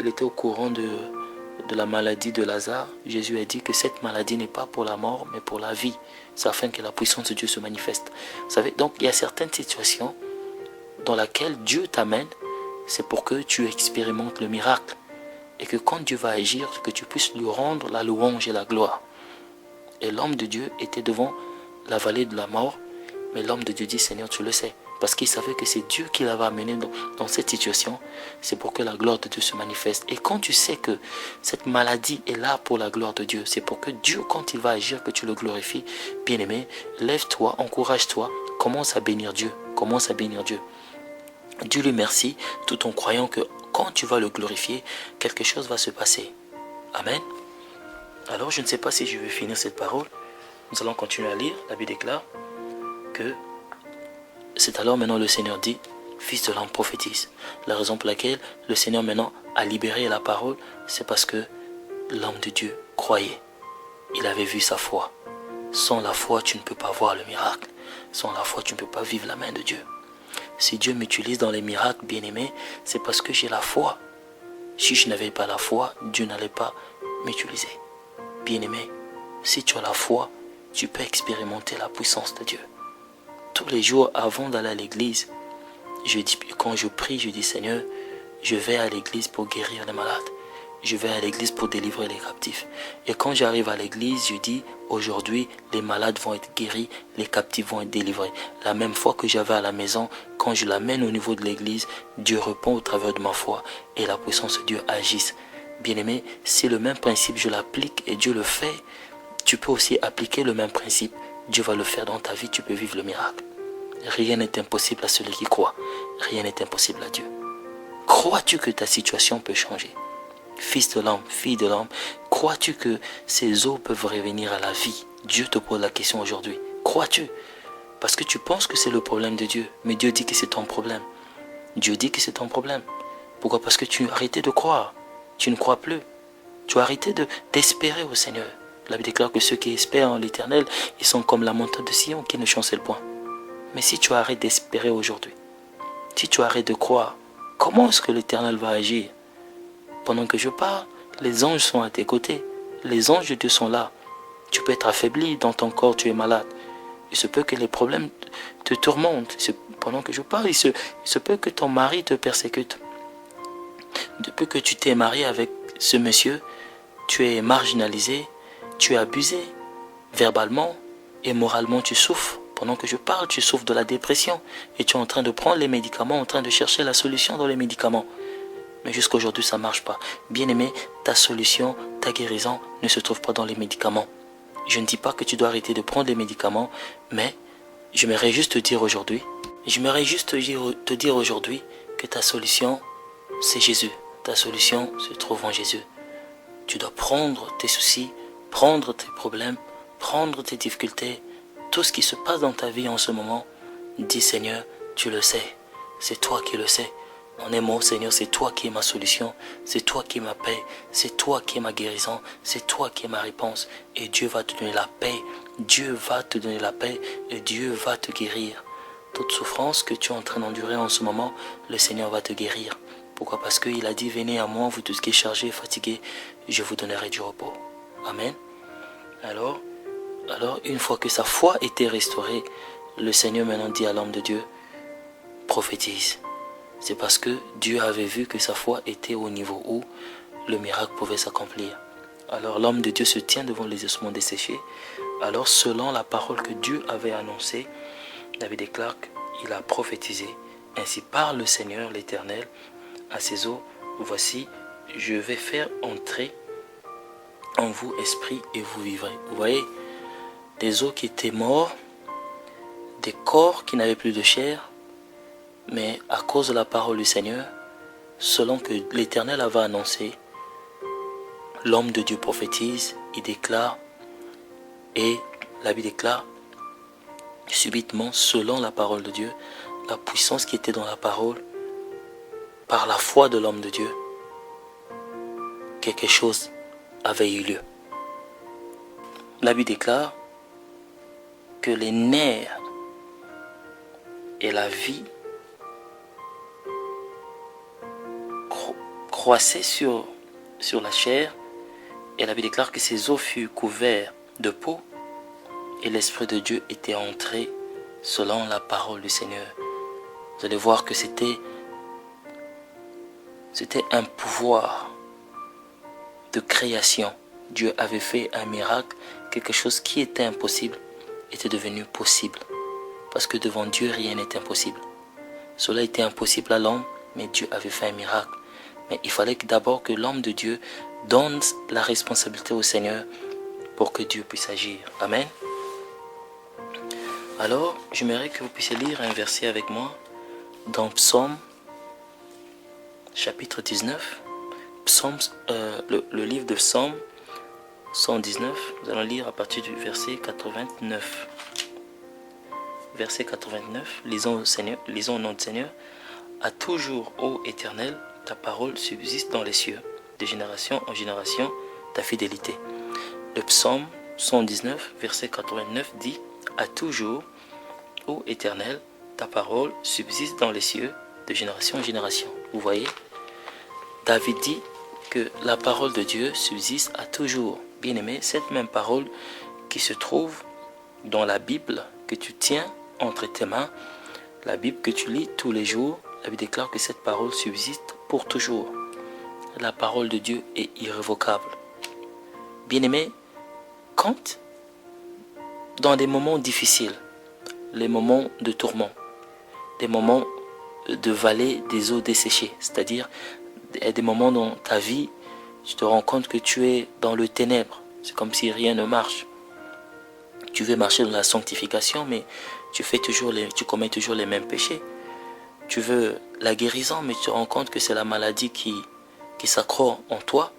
était au courant de la maladie de Lazare, Jésus a dit que cette maladie n'est pas pour la mort, mais pour la vie. C'est afin que la puissance de Dieu se manifeste. Vous savez, donc il y a certaines situations dans lesquelles Dieu t'amène, c'est pour que tu expérimentes le miracle. Et que quand Dieu va agir, que tu puisses lui rendre la louange et la gloire. Et l'homme de Dieu était devant la vallée de la mort, mais l'homme de Dieu dit, Seigneur, tu le sais. Parce qu'il savait que c'est Dieu qui l'avait amené dans cette situation. C'est pour que la gloire de Dieu se manifeste. Et quand tu sais que cette maladie est là pour la gloire de Dieu, c'est pour que Dieu, quand il va agir, que tu le glorifies. Bien-aimé, lève-toi, encourage-toi, commence à bénir Dieu. Commence à bénir Dieu. Dieu lui merci, tout en croyant que quand tu vas le glorifier, quelque chose va se passer. Amen. Alors, je ne sais pas si je vais finir cette parole. Nous allons continuer à lire. La Bible déclare que c'est alors maintenant le Seigneur dit, fils de l'homme, prophétise. La raison pour laquelle le Seigneur maintenant a libéré la parole, c'est parce que l'homme de Dieu croyait. Il avait vu sa foi. Sans la foi, tu ne peux pas voir le miracle. Sans la foi, tu ne peux pas vivre la main de Dieu. Si Dieu m'utilise dans les miracles, bien-aimés, c'est parce que j'ai la foi. Si je n'avais pas la foi, Dieu n'allait pas m'utiliser. Bien-aimé, si tu as la foi, tu peux expérimenter la puissance de Dieu. Tous les jours avant d'aller à l'église, quand je prie, je dis Seigneur, je vais à l'église pour guérir les malades. Je vais à l'église pour délivrer les captifs. Et quand j'arrive à l'église, je dis aujourd'hui, les malades vont être guéris, les captifs vont être délivrés. La même foi que j'avais à la maison, quand je l'amène au niveau de l'église, Dieu répond au travers de ma foi et la puissance de Dieu agisse. Bien-aimé, si le même principe je l'applique et Dieu le fait, tu peux aussi appliquer le même principe. Dieu va le faire dans ta vie, tu peux vivre le miracle. Rien n'est impossible à celui qui croit. Rien n'est impossible à Dieu. Crois-tu que ta situation peut changer? Fils de l'homme, fille de l'homme, crois-tu que ces eaux peuvent revenir à la vie? Dieu te pose la question aujourd'hui. Crois-tu? Parce que tu penses que c'est le problème de Dieu, mais Dieu dit que c'est ton problème. Dieu dit que c'est ton problème. Pourquoi? Parce que tu as arrêté de croire. Tu ne crois plus. Tu as arrêté d'espérer au Seigneur. La Bible déclare que ceux qui espèrent en l'Éternel, ils sont comme la montagne de Sion qui ne chancelle point. Mais si tu arrêtes d'espérer aujourd'hui, si tu arrêtes de croire, comment est-ce que l'Éternel va agir? Pendant que je parle, les anges sont à tes côtés. Les anges de Dieu sont là. Tu peux être affaibli dans ton corps, tu es malade. Il se peut que les problèmes te tourmentent. Pendant que je parle, il se peut que ton mari te persécute. Depuis que tu t'es marié avec ce monsieur, tu es marginalisé, tu es abusé. Verbalement et moralement, tu souffres. Pendant que je parle, tu souffres de la dépression. Et tu es en train de prendre les médicaments, en train de chercher la solution dans les médicaments. Mais jusqu'à aujourd'hui, ça ne marche pas. Bien-aimé, ta solution, ta guérison ne se trouve pas dans les médicaments. Je ne dis pas que tu dois arrêter de prendre les médicaments, mais j'aimerais juste te dire aujourd'hui, que ta solution, c'est Jésus. Ta solution se trouve en Jésus. Tu dois prendre tes soucis, prendre tes problèmes, prendre tes difficultés, tout ce qui se passe dans ta vie en ce moment. Dis Seigneur, tu le sais, c'est toi qui le sais. En un mot, Seigneur, c'est toi qui es ma solution, c'est toi qui es ma paix, c'est toi qui es ma guérison, c'est toi qui es ma réponse. Et Dieu va te donner la paix, Dieu va te donner la paix et Dieu va te guérir. Toute souffrance que tu es en train d'endurer en ce moment, le Seigneur va te guérir. Pourquoi? Parce qu'il a dit, venez à moi, vous tous qui êtes chargés et fatigués, je vous donnerai du repos. Amen. Alors, une fois que sa foi était restaurée, le Seigneur maintenant dit à l'homme de Dieu, prophétise. C'est parce que Dieu avait vu que sa foi était au niveau où le miracle pouvait s'accomplir. Alors l'homme de Dieu se tient devant les ossements desséchés. Alors selon la parole que Dieu avait annoncée, David déclare qu'il a prophétisé. Ainsi parle le Seigneur l'Éternel à ses eaux. Voici, je vais faire entrer en vous esprit et vous vivrez. Vous voyez, des eaux qui étaient morts, des corps qui n'avaient plus de chair, mais à cause de la parole du Seigneur, selon que l'Éternel avait annoncé, l'homme de Dieu prophétise, il déclare, et la Bible déclare, subitement, selon la parole de Dieu, la puissance qui était dans la parole, par la foi de l'homme de Dieu, quelque chose avait eu lieu. La Bible déclare que les nerfs et la vie croissaient sur la chair, et la Bible déclare que ses os furent couverts de peau, et l'Esprit de Dieu était entré selon la parole du Seigneur. Vous allez voir que c'était un pouvoir de création. Dieu avait fait un miracle, quelque chose qui était impossible était devenu possible. Parce que devant Dieu, rien n'est impossible. Cela était impossible à l'homme, mais Dieu avait fait un miracle. Mais il fallait d'abord que l'homme de Dieu donne la responsabilité au Seigneur pour que Dieu puisse agir. Amen. Alors, j'aimerais que vous puissiez lire un verset avec moi dans Psaume, chapitre 19. Psaume, le livre de Psaume 119. Nous allons lire à partir du verset 89. Verset 89. Lisons au nom du Seigneur. À toujours, ô Éternel, ta parole subsiste dans les cieux. De génération en génération, ta fidélité. Le psaume 119, verset 89 dit: à toujours, ô Éternel, ta parole subsiste dans les cieux, de génération en génération. Vous voyez, David dit que la parole de Dieu subsiste à toujours. Bien-aimé, cette même parole qui se trouve dans la Bible que tu tiens entre tes mains, la Bible que tu lis tous les jours, la Bible déclare que cette parole subsiste pour toujours. La parole de Dieu est irrévocable. Bien-aimé, quand dans des moments difficiles, les moments de tourment, des moments de vallée des eaux desséchées, c'est-à-dire des moments dans ta vie, tu te rends compte que tu es dans le ténèbre, c'est comme si rien ne marche. Tu veux marcher dans la sanctification, mais tu commets toujours les mêmes péchés. Tu veux la guérison, mais tu te rends compte que c'est la maladie qui s'accroît en toi.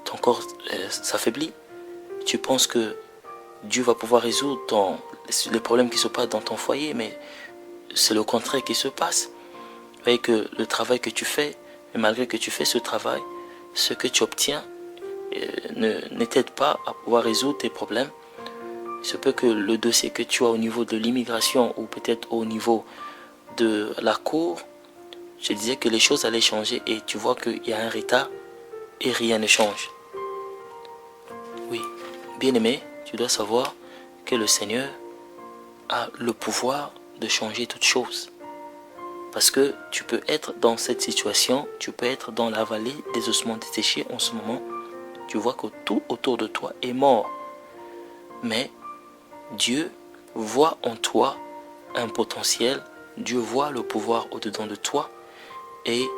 Ton corps s'affaiblit. Tu penses que Dieu va pouvoir résoudre les problèmes qui se passent dans ton foyer, mais c'est le contraire qui se passe. Vous voyez que le travail que tu fais, et malgré que tu fais ce travail, ce que tu obtiens ne t'aide pas à pouvoir résoudre tes problèmes. Il se peut que le dossier que tu as au niveau de l'immigration ou peut-être au niveau de la cour, je disais que les choses allaient changer et tu vois qu'il y a un retard et rien ne change. Oui, bien-aimé, tu dois savoir que le Seigneur a le pouvoir de changer toutes choses. Parce que tu peux être dans cette situation, tu peux être dans la vallée des ossements desséchés en ce moment. Tu vois que tout autour de toi est mort. Mais Dieu voit en toi un potentiel. Dieu voit le pouvoir au-dedans de toi. Et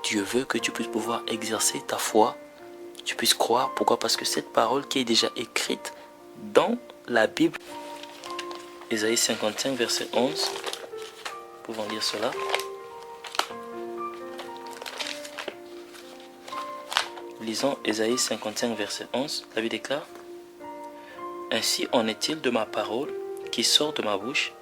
Dieu veut que tu puisses pouvoir exercer ta foi. Tu puisses croire. Pourquoi? Parce que cette parole qui est déjà écrite dans la Bible. Ésaïe 55, verset 11. Nous pouvons lire cela. Lisons Ésaïe 55, verset 11. La Bible déclare: ainsi en est-il de ma parole qui sort de ma bouche.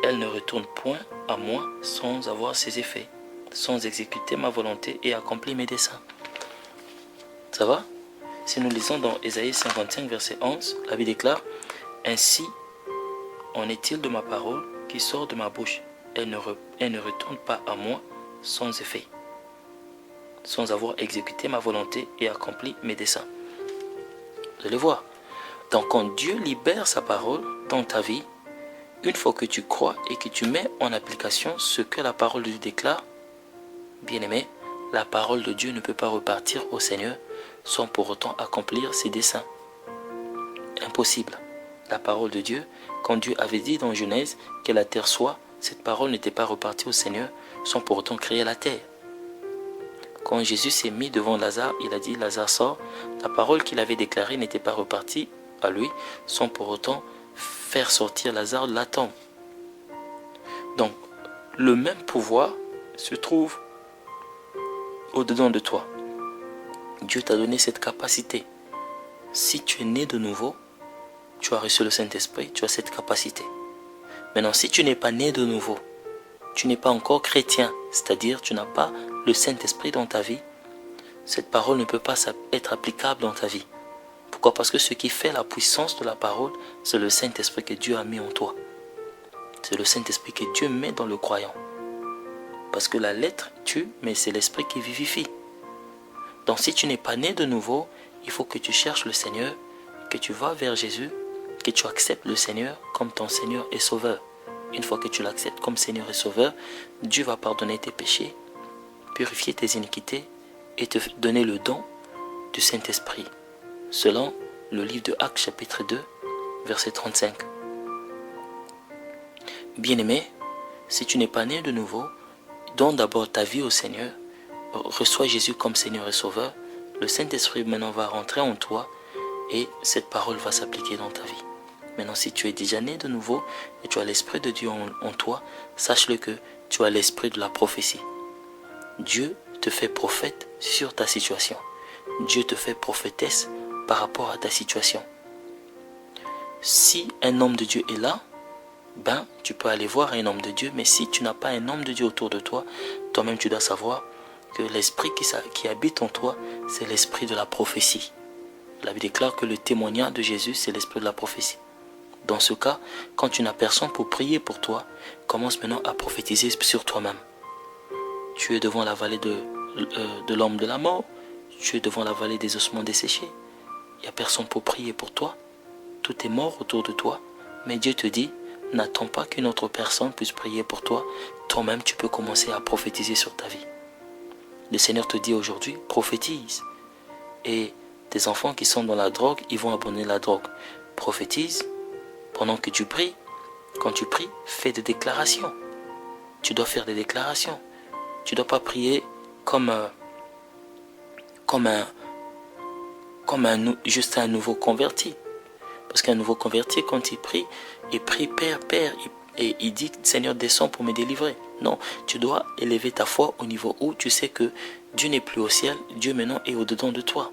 Elle ne retourne point à moi sans avoir ses effets, sans exécuter ma volonté et accomplir mes desseins. Ça va? Si nous lisons dans Ésaïe 55, verset 11, la Bible déclare: ainsi en est-il de ma parole qui sort de ma bouche. Elle ne retourne pas à moi sans effet, sans avoir exécuté ma volonté et accompli mes desseins. Vous allez voir. Donc quand Dieu libère sa parole dans ta vie, une fois que tu crois et que tu mets en application ce que la parole de Dieu déclare, bien-aimé, la parole de Dieu ne peut pas repartir au Seigneur sans pour autant accomplir ses desseins. Impossible. la parole de Dieu, quand Dieu avait dit dans Genèse que la terre soit, cette parole n'était pas repartie au Seigneur sans pour autant créer la terre. Quand Jésus s'est mis devant Lazare, il a dit Lazare sort. La parole qu'il avait déclarée n'était pas repartie à lui sans pour autant faire sortir Lazare de la tombe. Donc, le même pouvoir se trouve au-dedans de toi. Dieu t'a donné cette capacité. Si tu es né de nouveau, tu as reçu le Saint-Esprit, tu as cette capacité. Maintenant, si tu n'es pas né de nouveau, tu n'es pas encore chrétien, c'est-à-dire tu n'as pas le Saint-Esprit dans ta vie, cette parole ne peut pas être applicable dans ta vie. Pourquoi? Parce que ce qui fait la puissance de la parole, c'est le Saint-Esprit que Dieu a mis en toi. C'est le Saint-Esprit que Dieu met dans le croyant. Parce que la lettre tue, mais c'est l'Esprit qui vivifie. Donc si tu n'es pas né de nouveau, il faut que tu cherches le Seigneur, que tu vas vers Jésus, que tu acceptes le Seigneur comme ton Seigneur et Sauveur. Une fois que tu l'acceptes comme Seigneur et Sauveur, Dieu va pardonner tes péchés, purifier tes iniquités et te donner le don du Saint-Esprit, selon le livre de Actes chapitre 2, verset 35. Bien-aimé, si tu n'es pas né de nouveau, donne d'abord ta vie au Seigneur, reçois Jésus comme Seigneur et Sauveur, le Saint-Esprit maintenant va rentrer en toi et cette parole va s'appliquer dans ta vie. Maintenant, si tu es déjà né de nouveau et tu as l'Esprit de Dieu en toi, sache-le que tu as l'Esprit de la prophétie. Dieu te fait prophète sur ta situation. Dieu te fait prophétesse par rapport à ta situation. Si un homme de Dieu est là, tu peux aller voir un homme de Dieu, mais si tu n'as pas un homme de Dieu autour de toi, toi-même tu dois savoir que l'esprit qui habite en toi, c'est l'esprit de la prophétie. La Bible déclare que le témoignage de Jésus, c'est l'esprit de la prophétie. Dans ce cas, quand tu n'as personne pour prier pour toi, commence maintenant à prophétiser sur toi-même. Tu es devant la vallée de l'homme de la mort, tu es devant la vallée des ossements desséchés. Il n'y a personne pour prier pour toi. Tout est mort autour de toi. Mais Dieu te dit, n'attends pas qu'une autre personne puisse prier pour toi. Toi-même, tu peux commencer à prophétiser sur ta vie. Le Seigneur te dit aujourd'hui, prophétise. Et tes enfants qui sont dans la drogue, ils vont abandonner la drogue. Prophétise pendant que tu pries. Quand tu pries, fais des déclarations. Tu dois faire des déclarations. Tu ne dois pas prier juste un nouveau converti. Parce qu'un nouveau converti, quand il prie, Père, et il dit, Seigneur, descends pour me délivrer. Non, tu dois élever ta foi au niveau où tu sais que Dieu n'est plus au ciel, Dieu maintenant est au-dedans de toi.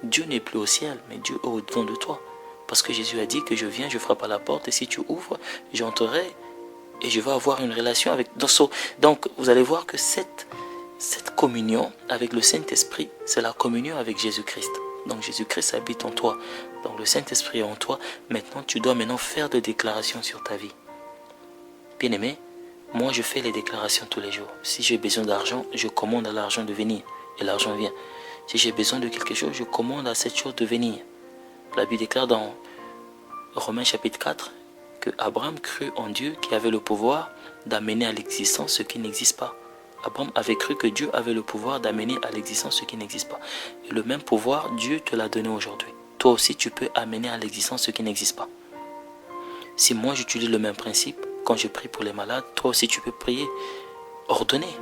Dieu n'est plus au ciel, mais Dieu est au-dedans de toi. Parce que Jésus a dit que je viens, je frappe à la porte, et si tu ouvres, j'entrerai et je vais avoir une relation avec... Donc, vous allez voir que cette communion avec le Saint-Esprit, c'est la communion avec Jésus-Christ. Donc Jésus-Christ habite en toi. Donc le Saint-Esprit est en toi. Maintenant, tu dois faire des déclarations sur ta vie. Bien-aimé, moi je fais les déclarations tous les jours. Si j'ai besoin d'argent, je commande à l'argent de venir. Et l'argent vient. Si j'ai besoin de quelque chose, je commande à cette chose de venir. La Bible déclare dans Romains chapitre 4 que Abraham crut en Dieu qui avait le pouvoir d'amener à l'existence ce qui n'existe pas. Abraham avait cru que Dieu avait le pouvoir d'amener à l'existence ce qui n'existe pas. Et le même pouvoir, Dieu te l'a donné aujourd'hui. Toi aussi, tu peux amener à l'existence ce qui n'existe pas. Si moi, j'utilise le même principe, quand je prie pour les malades, toi aussi, tu peux prier, ordonner.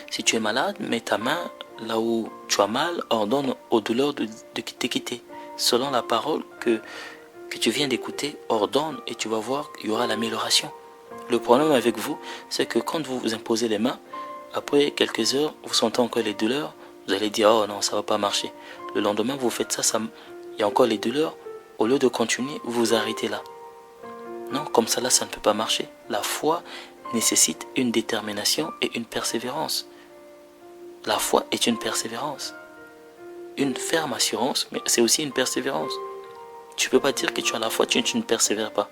Si tu es malade, mets ta main là où tu as mal, ordonne aux douleurs de te quitter. Selon la parole que tu viens d'écouter, ordonne et tu vas voir qu'il y aura l'amélioration. Le problème avec vous, c'est que quand vous vous imposez les mains, après quelques heures, vous sentez encore les douleurs, vous allez dire, oh non, ça ne va pas marcher. Le lendemain, vous faites ça, il y a encore les douleurs. Au lieu de continuer, vous vous arrêtez là. Non, comme ça, là, ça ne peut pas marcher. La foi nécessite une détermination et une persévérance. La foi est une persévérance. Une ferme assurance, mais c'est aussi une persévérance. Tu ne peux pas dire que tu as la foi, tu ne persévères pas.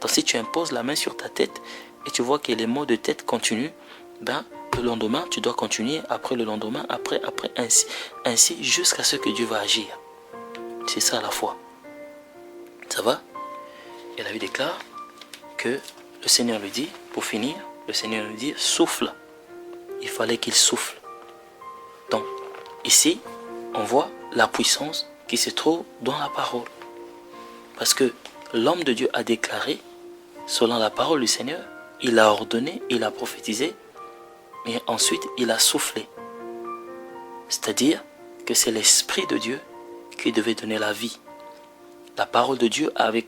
Donc si tu imposes la main sur ta tête et tu vois que les maux de tête continuent, le lendemain, tu dois continuer, après le lendemain, après, ainsi jusqu'à ce que Dieu va agir. C'est ça la foi. Ça va? Et la Bible déclare que le Seigneur lui dit, pour finir, le Seigneur lui dit, souffle. Il fallait qu'il souffle. Donc, ici, on voit la puissance qui se trouve dans la parole. Parce que l'homme de Dieu a déclaré, selon la parole du Seigneur, il a ordonné, il a prophétisé, et ensuite il a soufflé. C'est-à-dire que c'est l'Esprit de Dieu qui devait donner la vie. La parole de Dieu avait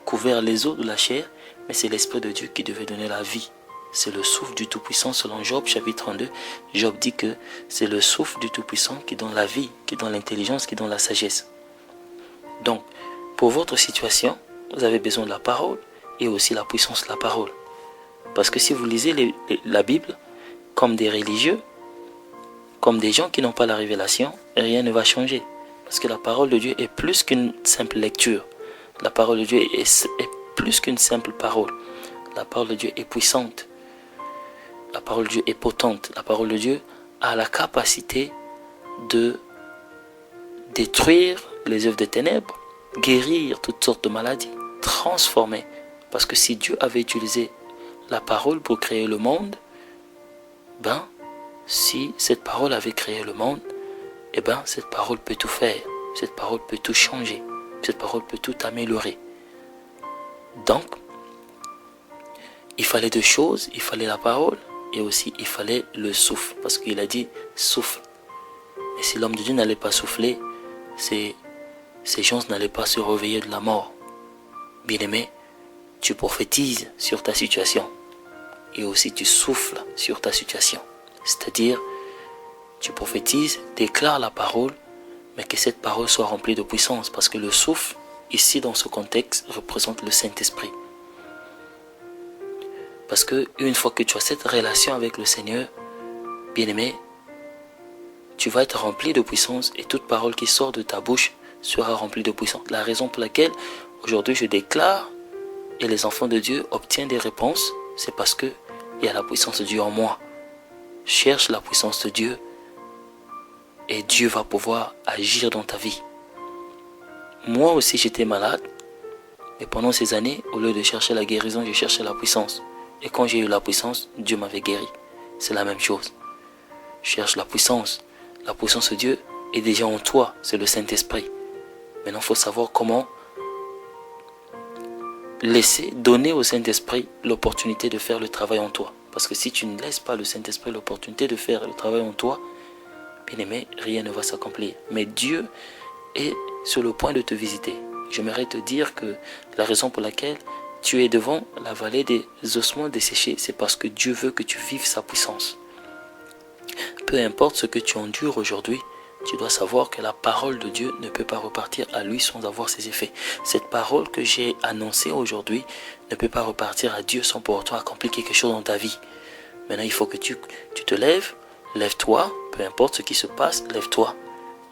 couvert les eaux de la chair, mais c'est l'Esprit de Dieu qui devait donner la vie. C'est le souffle du Tout-Puissant selon Job chapitre 32. Job dit que c'est le souffle du Tout-Puissant qui donne la vie, qui donne l'intelligence, qui donne la sagesse. Donc, pour votre situation, vous avez besoin de la parole et aussi la puissance de la parole. Parce que si vous lisez la Bible comme des religieux, comme des gens qui n'ont pas la révélation, rien ne va changer. Parce que la parole de Dieu est plus qu'une simple lecture. La parole de Dieu est plus qu'une simple parole. La parole de Dieu est puissante. La parole de Dieu est potente. La parole de Dieu a la capacité de détruire les œuvres des ténèbres, guérir toutes sortes de maladies, transformer. Parce que si Dieu avait utilisé la parole pour créer le monde, si cette parole avait créé le monde, cette parole peut tout faire. Cette parole peut tout changer. Cette parole peut tout améliorer. Donc, il fallait deux choses. Il fallait la parole et aussi il fallait le souffle. Parce qu'il a dit souffle. Et si l'homme de Dieu n'allait pas souffler, ces gens n'allaient pas se réveiller de la mort. Bien-aimé, tu prophétises sur ta situation. Et aussi tu souffles sur ta situation. C'est-à-dire, tu prophétises, déclares la parole, mais que cette parole soit remplie de puissance. Parce que le souffle, ici dans ce contexte, représente le Saint-Esprit. Parce que une fois que tu as cette relation avec le Seigneur, bien-aimé, tu vas être rempli de puissance et toute parole qui sort de ta bouche sera remplie de puissance. La raison pour laquelle aujourd'hui je déclare et les enfants de Dieu obtiennent des réponses, c'est parce que il y a la puissance de Dieu en moi. Cherche la puissance de Dieu et Dieu va pouvoir agir dans ta vie. Moi aussi j'étais malade et pendant ces années, au lieu de chercher la guérison, je cherchais la puissance. Et quand j'ai eu la puissance, Dieu m'avait guéri. C'est la même chose. Cherche la puissance. La puissance de Dieu est déjà en toi, c'est le Saint-Esprit. Maintenant, il faut savoir comment donner au Saint-Esprit l'opportunité de faire le travail en toi. Parce que si tu ne laisses pas le Saint-Esprit l'opportunité de faire le travail en toi, bien aimé, rien ne va s'accomplir. Mais Dieu est sur le point de te visiter. J'aimerais te dire que la raison pour laquelle tu es devant la vallée des ossements desséchés, c'est parce que Dieu veut que tu vives sa puissance. Peu importe ce que tu endures aujourd'hui, tu dois savoir que la parole de Dieu ne peut pas repartir à lui sans avoir ses effets. Cette parole que j'ai annoncée aujourd'hui ne peut pas repartir à Dieu sans pour autant accomplir quelque chose dans ta vie. Maintenant, il faut que tu te lèves, lève-toi, peu importe ce qui se passe, lève-toi.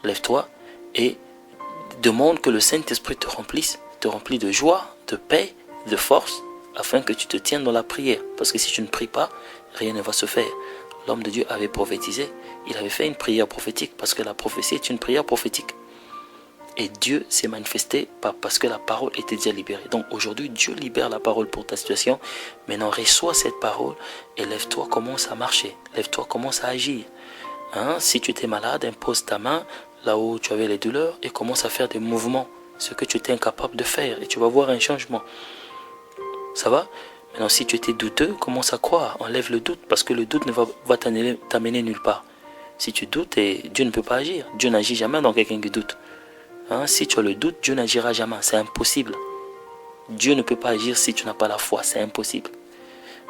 Lève-toi et demande que le Saint-Esprit te remplisse de joie, de paix, de force, afin que tu te tiennes dans la prière. Parce que si tu ne pries pas, rien ne va se faire. L'homme de Dieu avait prophétisé, il avait fait une prière prophétique, parce que la prophétie est une prière prophétique. Et Dieu s'est manifesté parce que la parole était déjà libérée. Donc aujourd'hui, Dieu libère la parole pour ta situation. Maintenant, reçois cette parole et lève-toi, commence à marcher. Lève-toi, commence à agir. Si tu étais malade, impose ta main là où tu avais les douleurs et commence à faire des mouvements. Ce que tu étais incapable de faire et tu vas voir un changement. Ça va? Maintenant, si tu étais douteux, commence à croire. Enlève le doute parce que le doute ne va t'amener nulle part. Si tu doutes, Dieu ne peut pas agir. Dieu n'agit jamais dans quelqu'un qui doute. Si tu as le doute, Dieu n'agira jamais. C'est impossible. Dieu ne peut pas agir si tu n'as pas la foi. C'est impossible.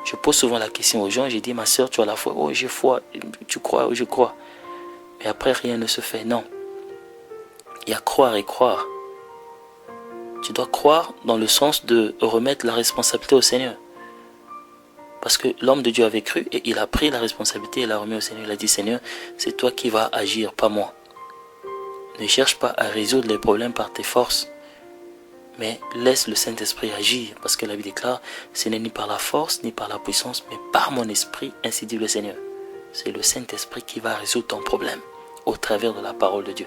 Je pose souvent la question aux gens. J'ai dit, ma soeur, tu as la foi? Oh, j'ai foi. Tu crois? Je crois. Mais après, rien ne se fait. Non. Il y a croire et croire. Tu dois croire dans le sens de remettre la responsabilité au Seigneur. Parce que l'homme de Dieu avait cru et il a pris la responsabilité et l'a remis au Seigneur. Il a dit, Seigneur, c'est toi qui vas agir, pas moi. Ne cherche pas à résoudre les problèmes par tes forces, mais laisse le Saint-Esprit agir. Parce que la Bible déclare, ce n'est ni par la force, ni par la puissance, mais par mon esprit, ainsi dit le Seigneur. C'est le Saint-Esprit qui va résoudre ton problème au travers de la parole de Dieu.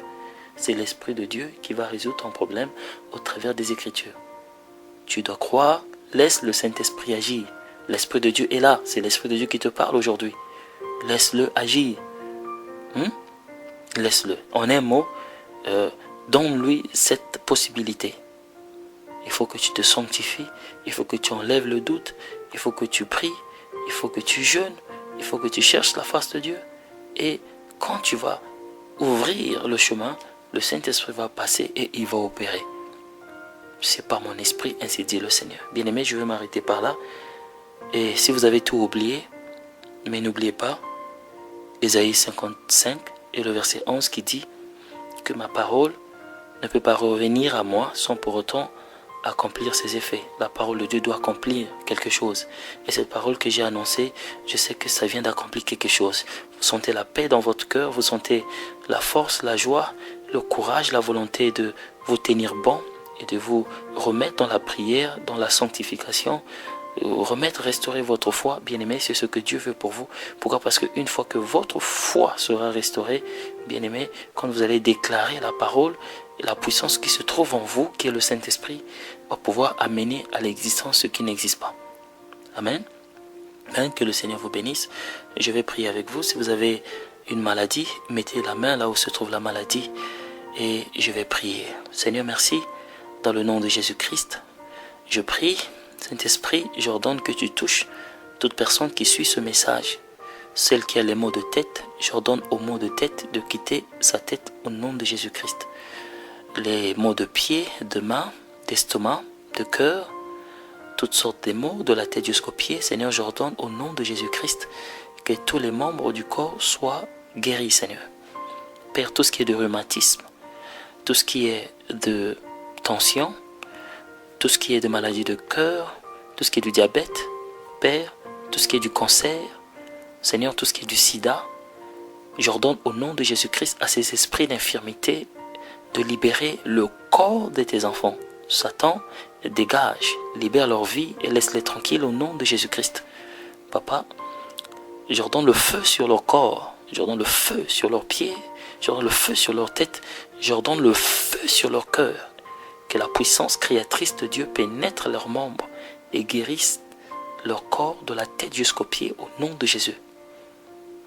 C'est l'Esprit de Dieu qui va résoudre ton problème au travers des Écritures. Tu dois croire, laisse le Saint-Esprit agir. L'Esprit de Dieu est là, c'est l'Esprit de Dieu qui te parle aujourd'hui. Laisse-le agir. Laisse-le. En un mot, donne-lui cette possibilité. il faut que tu te sanctifies, il faut que tu enlèves le doute, il faut que tu pries, il faut que tu jeûnes, il faut que tu cherches la face de Dieu. Et quand tu vas ouvrir le chemin, le Saint-Esprit va passer et il va opérer. C'est par mon esprit, ainsi dit le Seigneur. Bien-aimés, je vais m'arrêter par là. Et si vous avez tout oublié, mais n'oubliez pas, Ésaïe 55 et le verset 11 qui dit que ma parole ne peut pas revenir à moi sans pour autant accomplir ses effets. La parole de Dieu doit accomplir quelque chose. Et cette parole que j'ai annoncée, je sais que ça vient d'accomplir quelque chose. Vous sentez la paix dans votre cœur, vous sentez la force, la joie, le courage, la volonté de vous tenir bon et de vous remettre dans la prière, dans la sanctification, remettre, restaurer votre foi. Bien-aimé, c'est ce que Dieu veut pour vous. Pourquoi? Parce qu'une fois que votre foi sera restaurée, bien-aimé, quand vous allez déclarer la parole, la puissance qui se trouve en vous, qui est le Saint-Esprit, va pouvoir amener à l'existence ce qui n'existe pas. Amen. Amen. Que le Seigneur vous bénisse. Je vais prier avec vous. Si vous avez une maladie, mettez la main là où se trouve la maladie et je vais prier. Seigneur, merci. Dans le nom de Jésus-Christ, je prie, Saint-Esprit, j'ordonne que tu touches toute personne qui suit ce message. Celle qui a les maux de tête, j'ordonne aux maux de tête de quitter sa tête au nom de Jésus-Christ. Les maux de pied, de main, d'estomac, de cœur, toutes sortes de maux de la tête jusqu'aux pieds, Seigneur, j'ordonne au nom de Jésus-Christ que tous les membres du corps soient guéris, Seigneur. Père, tout ce qui est de rhumatisme, tout ce qui est de tension, tout ce qui est de maladie de cœur, tout ce qui est du diabète, Père, tout ce qui est du cancer, Seigneur, tout ce qui est du sida, j'ordonne au nom de Jésus-Christ à ces esprits d'infirmité de libérer le corps de tes enfants. Satan, dégage, libère leur vie et laisse-les tranquilles au nom de Jésus-Christ. Papa, j'ordonne le feu sur leur corps, j'ordonne le feu sur leurs pieds, j'ordonne le feu sur leur tête, j'ordonne le feu sur leur cœur. Que la puissance créatrice de Dieu pénètre leurs membres et guérisse leur corps de la tête jusqu'aux pieds au nom de Jésus.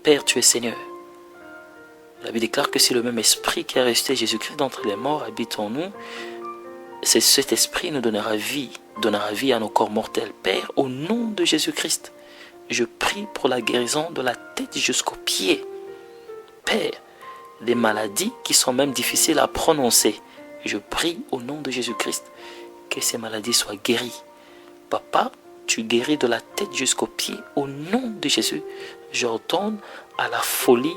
Père, tu es Seigneur. La Bible déclare que si le même esprit qui a resté Jésus-Christ d'entre les morts habite en nous, c'est cet esprit nous donnera vie à nos corps mortels. Père, au nom de Jésus-Christ, je prie pour la guérison de la tête jusqu'aux pieds. Père, des maladies qui sont même difficiles à prononcer, je prie au nom de Jésus-Christ que ces maladies soient guéries. Papa, tu guéris de la tête jusqu'aux pieds au nom de Jésus. J'ordonne à la folie,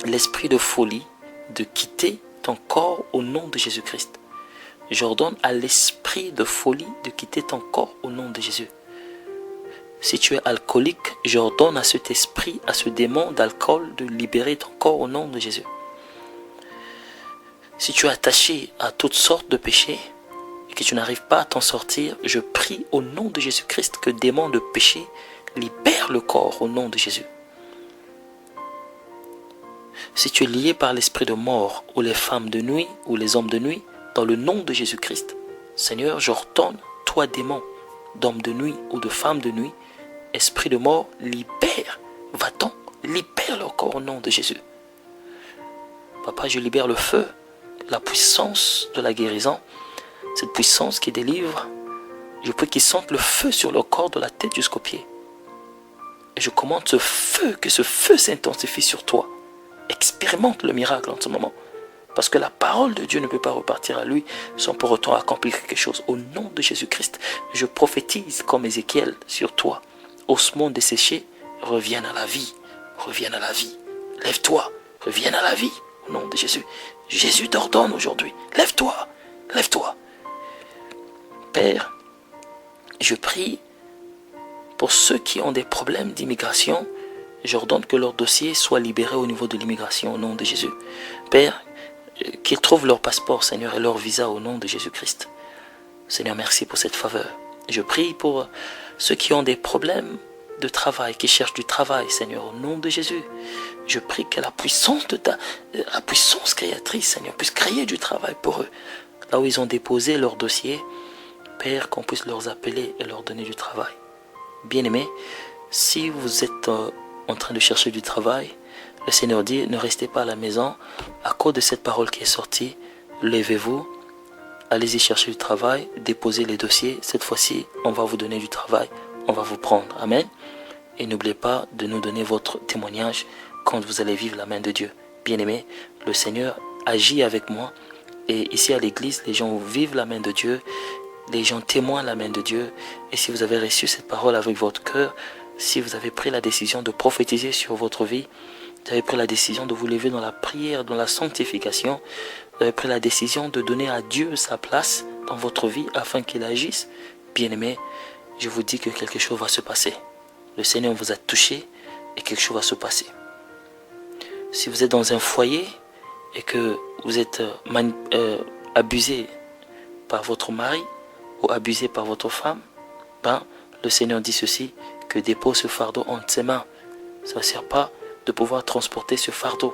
l'esprit de folie, de quitter ton corps au nom de Jésus-Christ. J'ordonne à l'esprit de folie de quitter ton corps au nom de Jésus. Si tu es alcoolique, j'ordonne à cet esprit, à ce démon d'alcool de libérer ton corps au nom de Jésus. Si tu es attaché à toutes sortes de péchés et que tu n'arrives pas à t'en sortir, je prie au nom de Jésus-Christ que démon de péché libère le corps au nom de Jésus. Si tu es lié par l'esprit de mort ou les femmes de nuit ou les hommes de nuit, dans le nom de Jésus-Christ, Seigneur, j'ordonne, toi démon d'hommes de nuit ou de femmes de nuit, esprit de mort, libère, va-t'en, libère leur corps au nom de Jésus. Papa, je libère le feu, la puissance de la guérison, cette puissance qui délivre. Je prie qu'ils sentent le feu sur leur corps de la tête jusqu'aux pieds. Et je commande ce feu, que ce feu s'intensifie sur toi. Expérimente le miracle en ce moment. Parce que la parole de Dieu ne peut pas repartir à lui sans pour autant accomplir quelque chose. Au nom de Jésus-Christ, je prophétise comme Ézéchiel sur toi. Ossements desséchés, reviennent à la vie. Reviennent à la vie. Lève-toi, reviens à la vie. Au nom de Jésus. Jésus t'ordonne aujourd'hui. Lève-toi, lève-toi. Père, je prie pour ceux qui ont des problèmes d'immigration. J'ordonne que leur dossier soit libéré au niveau de l'immigration au nom de Jésus. Père, qu'ils trouvent leur passeport, Seigneur, et leur visa au nom de Jésus-Christ. Seigneur, merci pour cette faveur. Je prie pour ceux qui ont des problèmes de travail, qui cherchent du travail, Seigneur, au nom de Jésus. Je prie que la puissance créatrice, Seigneur, puisse créer du travail pour eux. Là où ils ont déposé leur dossier, Père, qu'on puisse leur appeler et leur donner du travail. Bien-aimés, si vous êtes en train de chercher du travail, le Seigneur dit, ne restez pas à la maison. À cause de cette parole qui est sortie, levez-vous, allez-y chercher du travail, déposez les dossiers. Cette fois-ci, on va vous donner du travail, on va vous prendre. Amen. Et n'oubliez pas de nous donner votre témoignage quand vous allez vivre la main de Dieu. Bien-aimés, le Seigneur agit avec moi. Et ici à l'église, les gens vivent la main de Dieu. Les gens témoignent la main de Dieu. Et si vous avez reçu cette parole avec votre cœur, si vous avez pris la décision de prophétiser sur votre vie, vous avez pris la décision de vous lever dans la prière, dans la sanctification, vous avez pris la décision de donner à Dieu sa place dans votre vie afin qu'il agisse, bien-aimé, je vous dis que quelque chose va se passer. Le Seigneur vous a touché et quelque chose va se passer. Si vous êtes dans un foyer et que vous êtes abusé par votre mari ou abusé par votre femme, le Seigneur dit ceci, que dépose ce fardeau entre ses mains. Ça ne sert pas de pouvoir transporter ce fardeau.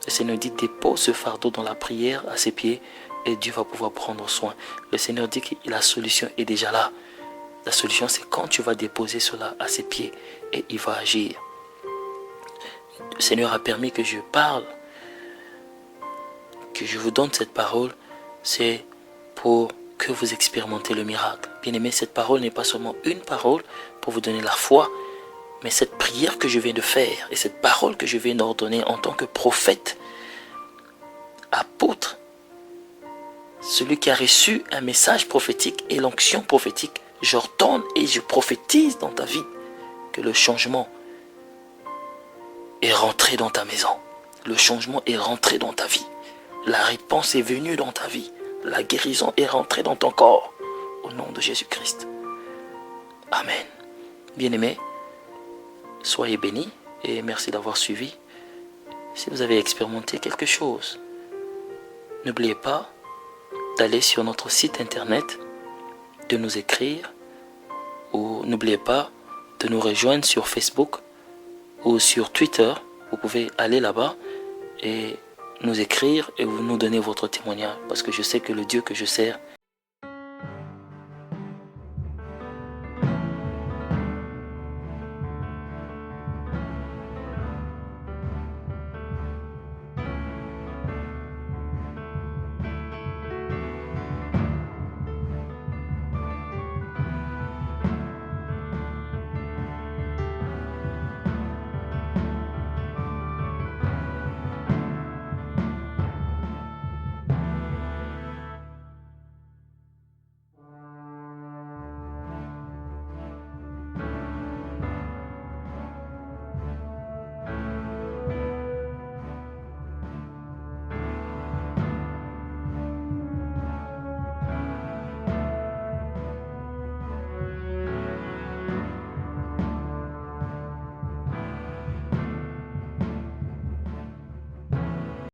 Le Seigneur dit dépose ce fardeau dans la prière à ses pieds et Dieu va pouvoir prendre soin. Le Seigneur dit que la solution est déjà là. La solution c'est quand tu vas déposer cela à ses pieds et il va agir. Le Seigneur a permis que je parle, que je vous donne cette parole, c'est pour que vous expérimentez le miracle. Bien-aimé, cette parole n'est pas seulement une parole pour vous donner la foi, mais cette prière que je viens de faire et cette parole que je viens d'ordonner en tant que prophète, apôtre, celui qui a reçu un message prophétique et l'onction prophétique, j'ordonne et je prophétise dans ta vie que le changement est rentré dans ta maison. Le changement est rentré dans ta vie. La réponse est venue dans ta vie. La guérison est rentrée dans ton corps. Au nom de Jésus-Christ. Amen. Bien-aimés, soyez bénis et merci d'avoir suivi. Si vous avez expérimenté quelque chose, n'oubliez pas d'aller sur notre site internet, de nous écrire, ou n'oubliez pas de nous rejoindre sur Facebook ou sur Twitter. Vous pouvez aller là-bas et nous écrire et vous nous donner votre témoignage, parce que je sais que le Dieu que je sers